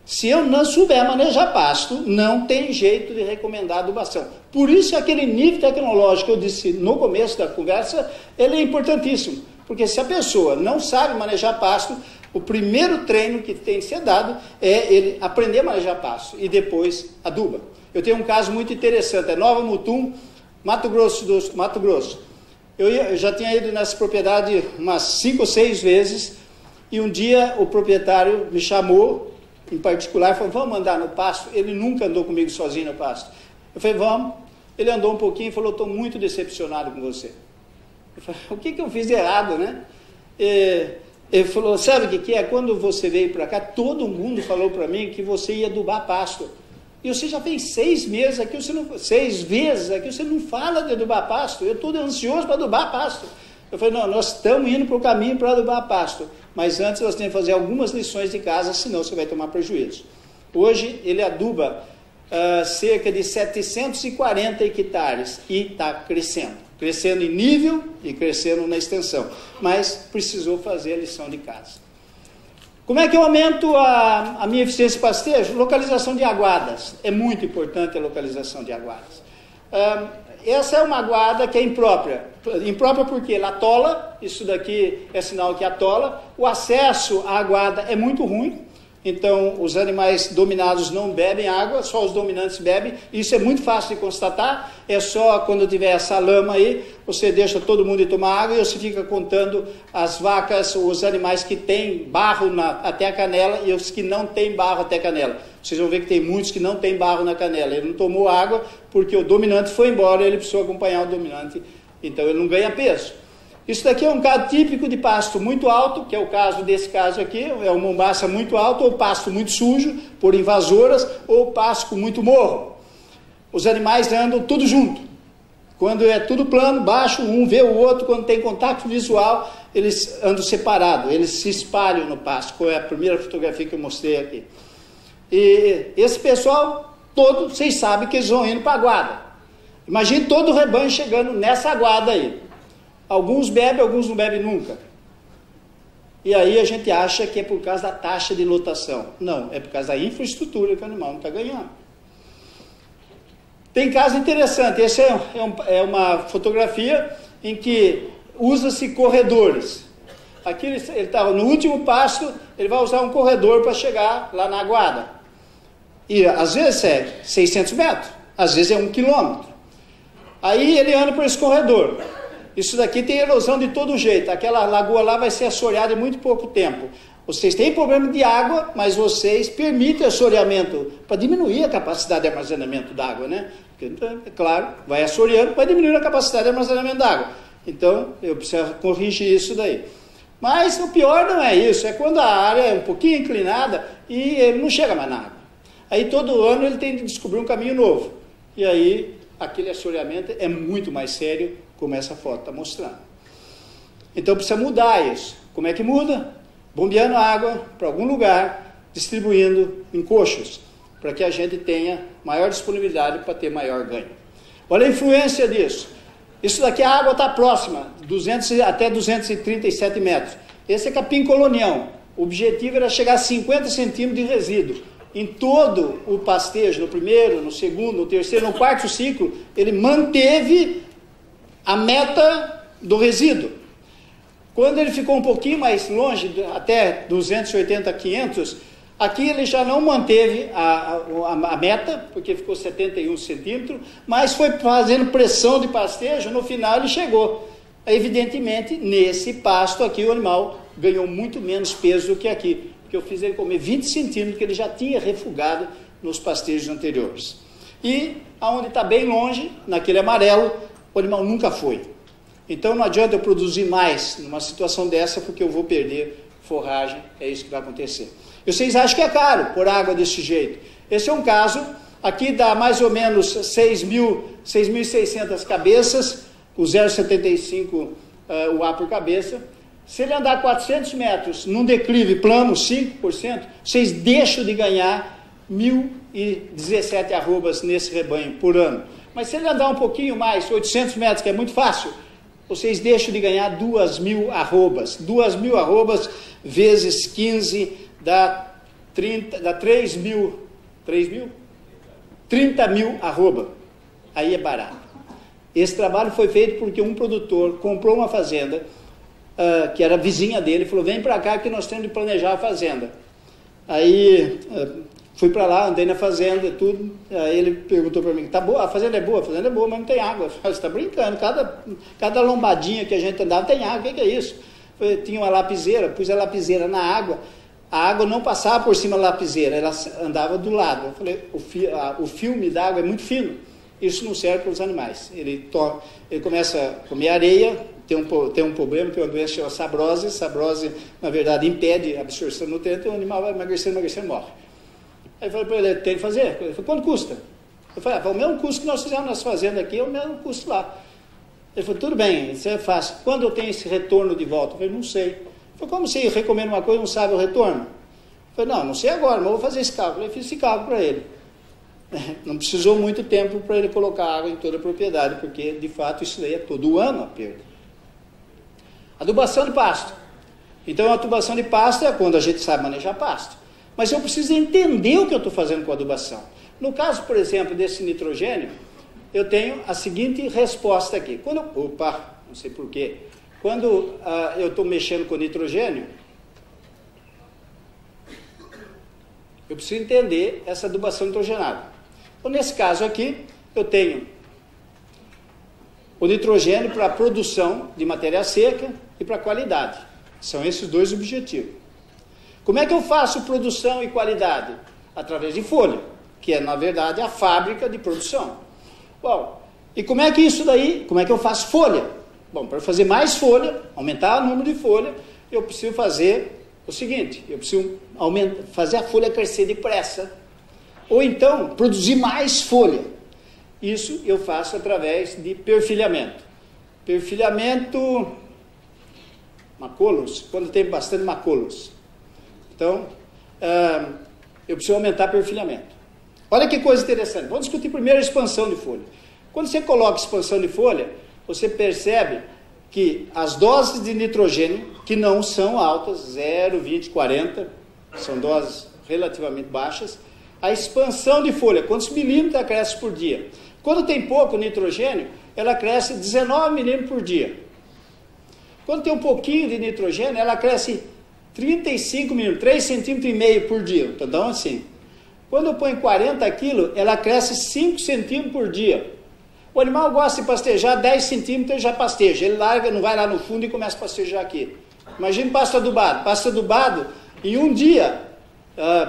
Se eu não souber manejar pasto, não tem jeito de recomendar adubação. Por isso, aquele nível tecnológico que eu disse no começo da conversa, ele é importantíssimo. Porque se a pessoa não sabe manejar pasto, o primeiro treino que tem que ser dado é ele aprender a manejar pasto e depois aduba. Eu tenho um caso muito interessante, é Nova Mutum, Mato Grosso. Eu já tinha ido nessa propriedade umas 5 ou 6 vezes, e um dia o proprietário me chamou, em particular, e falou, vamos andar no pasto? Ele nunca andou comigo sozinho no pasto. Eu falei, vamos. Ele andou um pouquinho e falou, estou muito decepcionado com você. Eu falei, o que eu fiz de errado, né? Ele falou, sabe o que é? Quando você veio para cá, todo mundo falou para mim que você ia adubar pasto. E você já fez 6 meses aqui, 6 vezes aqui, você não fala de adubar pasto. Eu estou ansioso para adubar pasto. Eu falei, não, nós estamos indo para o caminho para adubar pasto. Mas antes nós temos que fazer algumas lições de casa, senão você vai tomar prejuízo. Hoje ele aduba cerca de 740 hectares e está crescendo. Crescendo em nível e crescendo na extensão. Mas precisou fazer a lição de casa. Como é que eu aumento a minha eficiência de pastejo? Localização de aguadas. É muito importante a localização de aguadas. Essa é uma aguada que é imprópria. Imprópria porque ela atola, isso daqui é sinal que atola. O acesso à aguada é muito ruim. Então, os animais dominados não bebem água, só os dominantes bebem. Isso é muito fácil de constatar. É só quando tiver essa lama aí, você deixa todo mundo ir tomar água e você fica contando as vacas, os animais que têm barro até a canela e os que não têm barro até a canela. Vocês vão ver que tem muitos que não têm barro na canela. Ele não tomou água porque o dominante foi embora e ele precisou acompanhar o dominante. Então, ele não ganha peso. Isso daqui é um caso típico de pasto muito alto, que é o caso desse caso aqui, é uma mombaça muito alto, ou pasto muito sujo, por invasoras, ou pasto com muito morro. Os animais andam tudo junto. Quando é tudo plano, baixo, um vê o outro, quando tem contato visual, eles andam separados, eles se espalham no pasto, que é a primeira fotografia que eu mostrei aqui. E esse pessoal todo, vocês sabem que eles vão indo para a aguada. Imagine todo o rebanho chegando nessa aguada aí. Alguns bebem, alguns não bebem nunca. E aí a gente acha que é por causa da taxa de lotação. Não, é por causa da infraestrutura que o animal não está ganhando. Tem caso interessante, essa é uma fotografia em que usa-se corredores. Aqui ele estava no último pasto, ele vai usar um corredor para chegar lá na aguada. E às vezes é 600 metros, às vezes é 1 quilômetro. Aí ele anda por esse corredor. Isso daqui tem erosão de todo jeito. Aquela lagoa lá vai ser assoreada em muito pouco tempo. Vocês têm problema de água, mas vocês permitem assoreamento para diminuir a capacidade de armazenamento d'água, né? Porque, é claro, vai assoreando, vai diminuir a capacidade de armazenamento d'água. Então, eu preciso corrigir isso daí. Mas o pior não é isso, é quando a área é um pouquinho inclinada e ele não chega mais na água. Aí todo ano ele tem que descobrir um caminho novo. E aí aquele assoreamento é muito mais sério, como essa foto está mostrando. Então precisa mudar isso. Como é que muda? Bombeando água para algum lugar, distribuindo em coxos, para que a gente tenha maior disponibilidade para ter maior ganho. Olha a influência disso. Isso daqui a água está próxima, até 237 metros. Esse é capim colonião. O objetivo era chegar a 50 centímetros de resíduo. Em todo o pastejo, no primeiro, no segundo, no terceiro, no quarto ciclo, ele manteve a meta do resíduo. Quando ele ficou um pouquinho mais longe, até 280, 500, aqui ele já não manteve a meta, porque ficou 71 centímetros, mas foi fazendo pressão de pastejo, no final ele chegou. Evidentemente, nesse pasto aqui, o animal ganhou muito menos peso do que aqui, porque eu fiz ele comer 20 centímetros, que ele já tinha refugado nos pastejos anteriores. E aonde está bem longe, naquele amarelo, o animal nunca foi. Então não adianta eu produzir mais numa situação dessa, porque eu vou perder forragem, é isso que vai acontecer. E vocês acham que é caro pôr água desse jeito? Esse é um caso, aqui dá mais ou menos 6.600 cabeças, o 0,75 o A por cabeça. Se ele andar 400 metros num declive plano, 5%, vocês deixam de ganhar 1.017 arrobas nesse rebanho por ano. Mas se ele andar um pouquinho mais, 800 metros, que é muito fácil, vocês deixam de ganhar 2.000 arrobas. 2.000 arrobas vezes 15 dá 3.000, 30.000 arroba. Aí é barato. Esse trabalho foi feito porque um produtor comprou uma fazenda, que era vizinha dele, falou, vem para cá que nós temos de planejar a fazenda. Aí fui para lá, andei na fazenda, tudo, aí ele perguntou para mim, tá boa, a fazenda é boa, mas não tem água. Você está brincando, cada lombadinha que a gente andava tem água, o que é isso? Tinha uma lapiseira, pus a lapiseira na água, a água não passava por cima da lapiseira, ela andava do lado. Eu falei, o filme da água é muito fino, isso não serve para os animais. Ele começa a comer areia, tem um problema, tem uma doença chamada sabrose. Sabrose, na verdade, impede a absorção do nutriente, e o animal vai emagrecendo, morre. Aí eu falei para ele, tem que fazer? Ele falou, quanto custa? Eu falei, o mesmo custo que nós fizemos nas fazendas aqui, é o mesmo custo lá. Ele falou, tudo bem, isso é fácil. Quando eu tenho esse retorno de volta? Eu falei, não sei. Ele falou, como você recomenda uma coisa e não sabe o retorno? Eu falei, não sei agora, mas eu vou fazer esse cálculo. Eu fiz esse cálculo para ele. Não precisou muito tempo para ele colocar água em toda a propriedade, porque, de fato, isso daí é todo ano a perda. Adubação de pasto. Então, a adubação de pasto é quando a gente sabe manejar pasto. Mas eu preciso entender o que eu estou fazendo com a adubação. No caso, por exemplo, desse nitrogênio, eu tenho a seguinte resposta aqui. Não sei porquê. Quando eu estou mexendo com nitrogênio, eu preciso entender essa adubação nitrogenada. Então, nesse caso aqui, eu tenho o nitrogênio para a produção de matéria seca e para a qualidade. São esses dois objetivos. Como é que eu faço produção e qualidade? Através de folha, que é, na verdade, a fábrica de produção. Bom, e como é que eu faço folha? Bom, para fazer mais folha, aumentar o número de folha, eu preciso fazer o seguinte, eu preciso fazer a folha crescer depressa, ou então produzir mais folha. Isso eu faço através de perfilhamento. Perfilhamento, macolos, quando tem bastante macolos. Então, eu preciso aumentar perfilhamento. Olha que coisa interessante. Vamos discutir primeiro a expansão de folha. Quando você coloca expansão de folha, você percebe que as doses de nitrogênio, que não são altas, 0, 20, 40, são doses relativamente baixas, a expansão de folha, quantos milímetros ela cresce por dia? Quando tem pouco nitrogênio, ela cresce 19 milímetros por dia. Quando tem um pouquinho de nitrogênio, ela cresce 35 milímetros, 3,5 centímetros por dia. Então, assim, quando eu ponho 40 quilos, ela cresce 5 centímetros por dia. O animal gosta de pastejar 10 centímetros, ele já pasteja. Ele larga, não vai lá no fundo e começa a pastejar aqui. Imagina pasto adubado. Pasto adubado, Em um dia,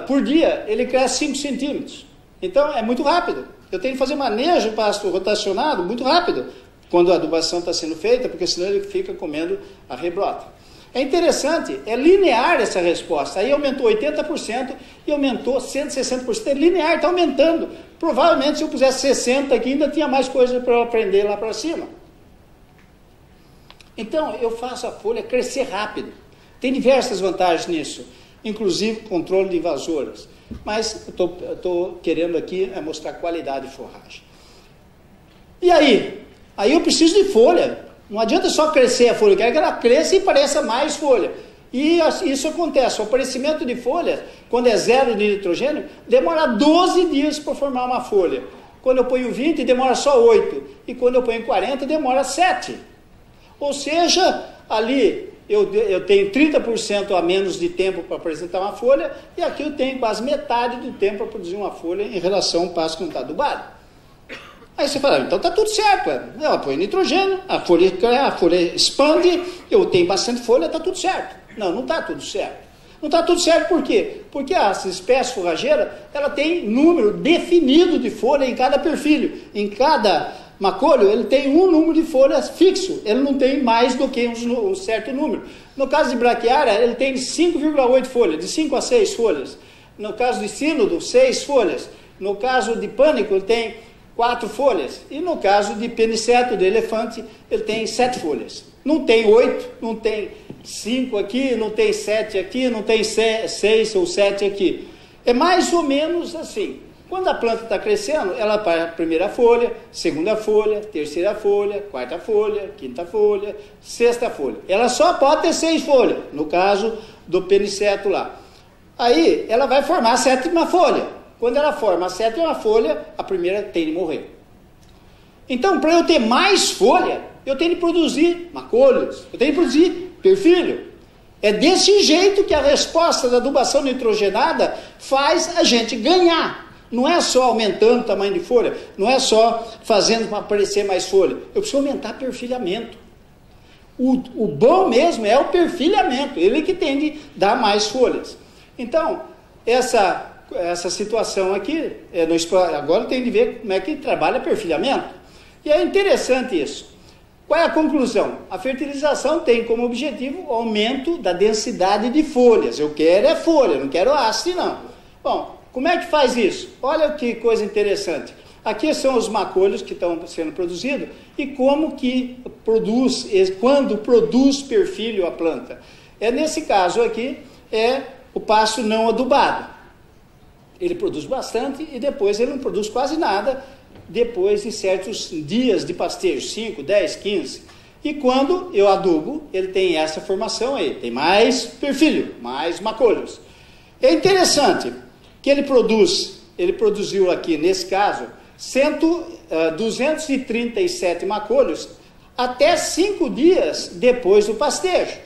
por dia, ele cresce 5 centímetros. Então, é muito rápido. Eu tenho que fazer manejo pasto rotacionado muito rápido, quando a adubação está sendo feita, porque senão ele fica comendo a rebrota. É interessante, é linear essa resposta. Aí aumentou 80% e aumentou 160%. É linear, está aumentando. Provavelmente, se eu pusesse 60 aqui, ainda tinha mais coisa para eu aprender lá para cima. Então, eu faço a folha crescer rápido. Tem diversas vantagens nisso, inclusive controle de invasoras. Mas eu estou querendo aqui mostrar qualidade de forragem. E aí? Aí eu preciso de folha. Não adianta só crescer a folha, eu quero que ela cresça e pareça mais folha. E isso acontece. O aparecimento de folhas, quando é zero de nitrogênio, demora 12 dias para formar uma folha. Quando eu ponho 20, demora só 8. E quando eu ponho 40, demora 7. Ou seja, ali eu tenho 30% a menos de tempo para apresentar uma folha, e aqui eu tenho quase metade do tempo para produzir uma folha em relação ao pasto que não está adubado. Aí você fala, então está tudo certo. Eu apoio nitrogênio, a folha expande, eu tenho bastante folha, está tudo certo. Não, não está tudo certo. Não está tudo certo por quê? Porque a espécie forrageira, ela tem número definido de folha em cada perfil. Em cada macolho, ele tem um número de folhas fixo. Ele não tem mais do que um certo número. No caso de braquiária, ele tem 5,8 folhas, de 5 a 6 folhas. No caso de sínodo, 6 folhas. No caso de pânico, ele tem 4 folhas. E no caso de peniceto, de elefante, ele tem 7 folhas. Não tem 8, não tem 5 aqui, não tem 7 aqui, não tem 6 ou 7 aqui. É mais ou menos assim. Quando a planta está crescendo, ela para a primeira folha, segunda folha, terceira folha, quarta folha, quinta folha, sexta folha. Ela só pode ter 6 folhas, no caso do peniceto lá. Aí, ela vai formar a 7ª folha. Quando ela forma a 7ª folha, a primeira tem de morrer. Então, para eu ter mais folha, eu tenho de produzir macolhos, eu tenho de produzir perfilho. É desse jeito que a resposta da adubação nitrogenada faz a gente ganhar. Não é só aumentando o tamanho de folha, não é só fazendo para aparecer mais folha. Eu preciso aumentar perfilhamento. O bom mesmo é o perfilhamento, ele que tem de dar mais folhas. Então, essa situação aqui, agora tem de ver como é que trabalha perfilhamento. E é interessante isso. Qual é a conclusão? A fertilização tem como objetivo o aumento da densidade de folhas. Eu quero é folha, não quero haste não. Bom, como é que faz isso? Olha que coisa interessante. Aqui são os macolhos que estão sendo produzidos e como que produz, quando produz perfilho a planta. Nesse caso aqui, é o pasto não adubado. Ele produz bastante e depois ele não produz quase nada depois de certos dias de pastejo, 5, 10, 15. E quando eu adubo, ele tem essa formação aí, tem mais perfilho, mais macolhos. É interessante que ele produziu aqui, nesse caso, 237 macolhos até 5 dias depois do pastejo.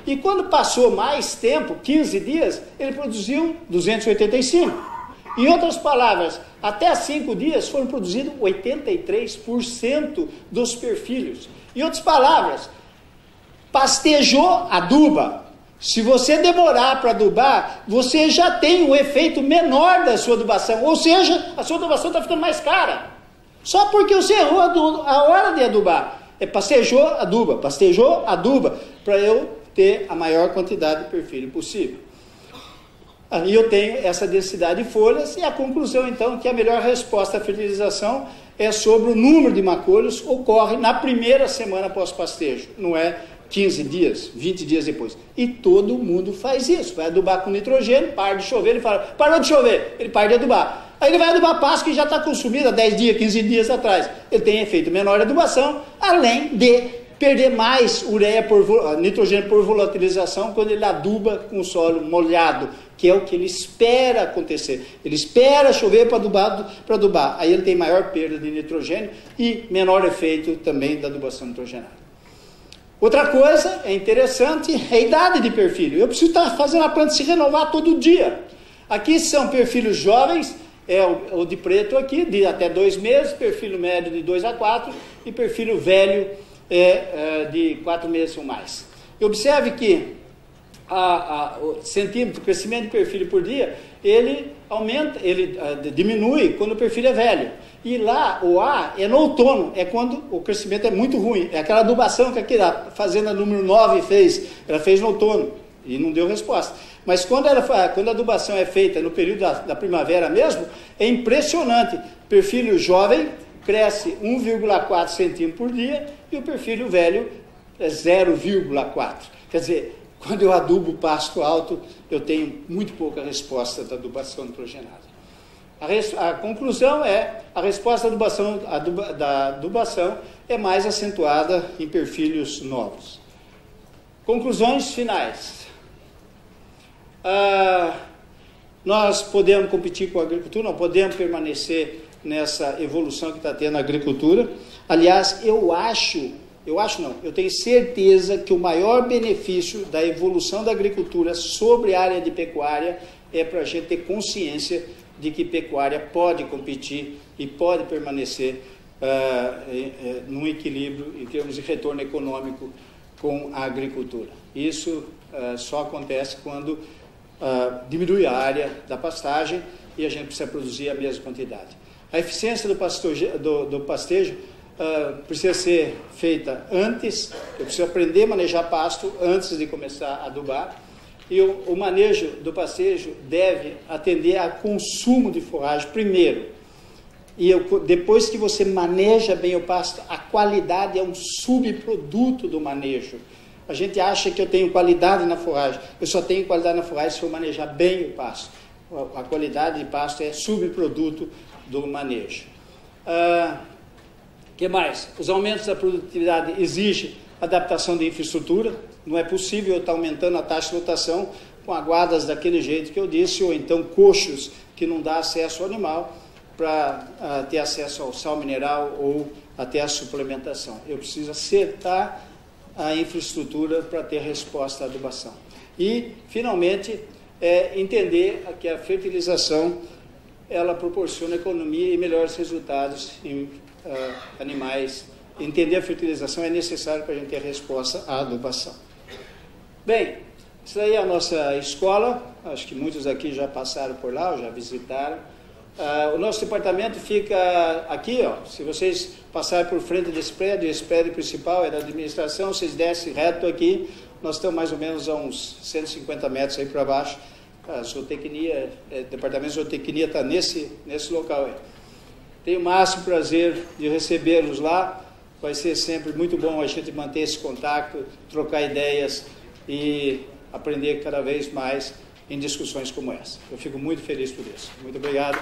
E quando passou mais tempo, 15 dias, ele produziu 285. Em outras palavras, até 5 dias foram produzidos 83% dos perfilhos. Em outras palavras, pastejou, aduba. Se você demorar para adubar, você já tem um efeito menor da sua adubação. Ou seja, a sua adubação está ficando mais cara. Só porque você errou a hora de adubar. Pastejou, aduba. Pastejou, aduba. Para eu ter a maior quantidade de perfilho possível. Aí eu tenho essa densidade de folhas e a conclusão, então, que a melhor resposta à fertilização é sobre o número de macolhos, ocorre na primeira semana após pastejo, não é 15 dias, 20 dias depois. E todo mundo faz isso, vai adubar com nitrogênio, para de chover, ele fala, parou de chover, ele para de adubar. Aí ele vai adubar pasto que já está consumido há 10 dias, 15 dias atrás. Ele tem efeito menor de adubação, além de perder mais nitrogênio por volatilização quando ele aduba com o solo molhado, que é o que ele espera acontecer. Ele espera chover para adubar. Aí ele tem maior perda de nitrogênio e menor efeito também da adubação nitrogenada. Outra coisa interessante é a idade de perfilho. Eu preciso estar fazendo a planta se renovar todo dia. Aqui são perfilhos jovens, o de preto aqui, de até 2 meses, perfilho médio de 2 a 4 e perfilho velho de 4 meses ou mais. E observe que o centímetro, crescimento de perfil por dia, ele aumenta, ele diminui quando o perfil é velho. E lá, o A é no outono, é quando o crescimento é muito ruim. É aquela adubação que aqui a fazenda número 9 fez, ela fez no outono e não deu resposta. Mas quando a adubação é feita no período da primavera mesmo, é impressionante. Perfil jovem cresce 1,4 centímetro por dia e o perfil velho é 0,4. Quer dizer, quando eu adubo pasto alto, eu tenho muito pouca resposta da adubação nitrogenada. A conclusão é, a resposta da adubação é mais acentuada em perfilhos novos. Conclusões finais. Nós podemos competir com a agricultura, não podemos permanecer nessa evolução que está tendo a agricultura. Aliás, eu tenho certeza que o maior benefício da evolução da agricultura sobre a área de pecuária é para a gente ter consciência de que pecuária pode competir e pode permanecer num equilíbrio em termos de retorno econômico com a agricultura. Isso só acontece quando diminui a área da pastagem e a gente precisa produzir a mesma quantidade. A eficiência do pastejo precisa ser feita antes, eu preciso aprender a manejar pasto antes de começar a adubar, e o manejo do pastejo deve atender ao consumo de forragem primeiro, e depois que você maneja bem o pasto, a qualidade é um subproduto do manejo. A gente acha que eu tenho qualidade na forragem, eu só tenho qualidade na forragem se eu manejar bem o pasto. A qualidade de pasto é subproduto do manejo. Que mais? Os aumentos da produtividade exigem adaptação de infraestrutura. Não é possível eu estar aumentando a taxa de lotação com aguadas daquele jeito que eu disse, ou então coxos que não dá acesso ao animal para ter acesso ao sal mineral ou até a suplementação. Eu preciso acertar a infraestrutura para ter resposta à adubação. E, finalmente, entender que a fertilização ela proporciona economia e melhores resultados em animais. Entender a fertilização é necessário para a gente ter resposta à adubação. Bem, isso aí é a nossa escola, acho que muitos aqui já passaram por lá, ou já visitaram. O nosso departamento fica aqui, ó, se vocês passarem por frente desse prédio, esse prédio principal é da administração, vocês descem reto aqui, nós estamos mais ou menos a uns 150 metros aí para baixo. A zootecnia, departamento de zootecnia está nesse local aí. Tenho o máximo prazer de recebê-los lá, vai ser sempre muito bom a gente manter esse contato, trocar ideias e aprender cada vez mais em discussões como essa. Eu fico muito feliz por isso. Muito obrigado.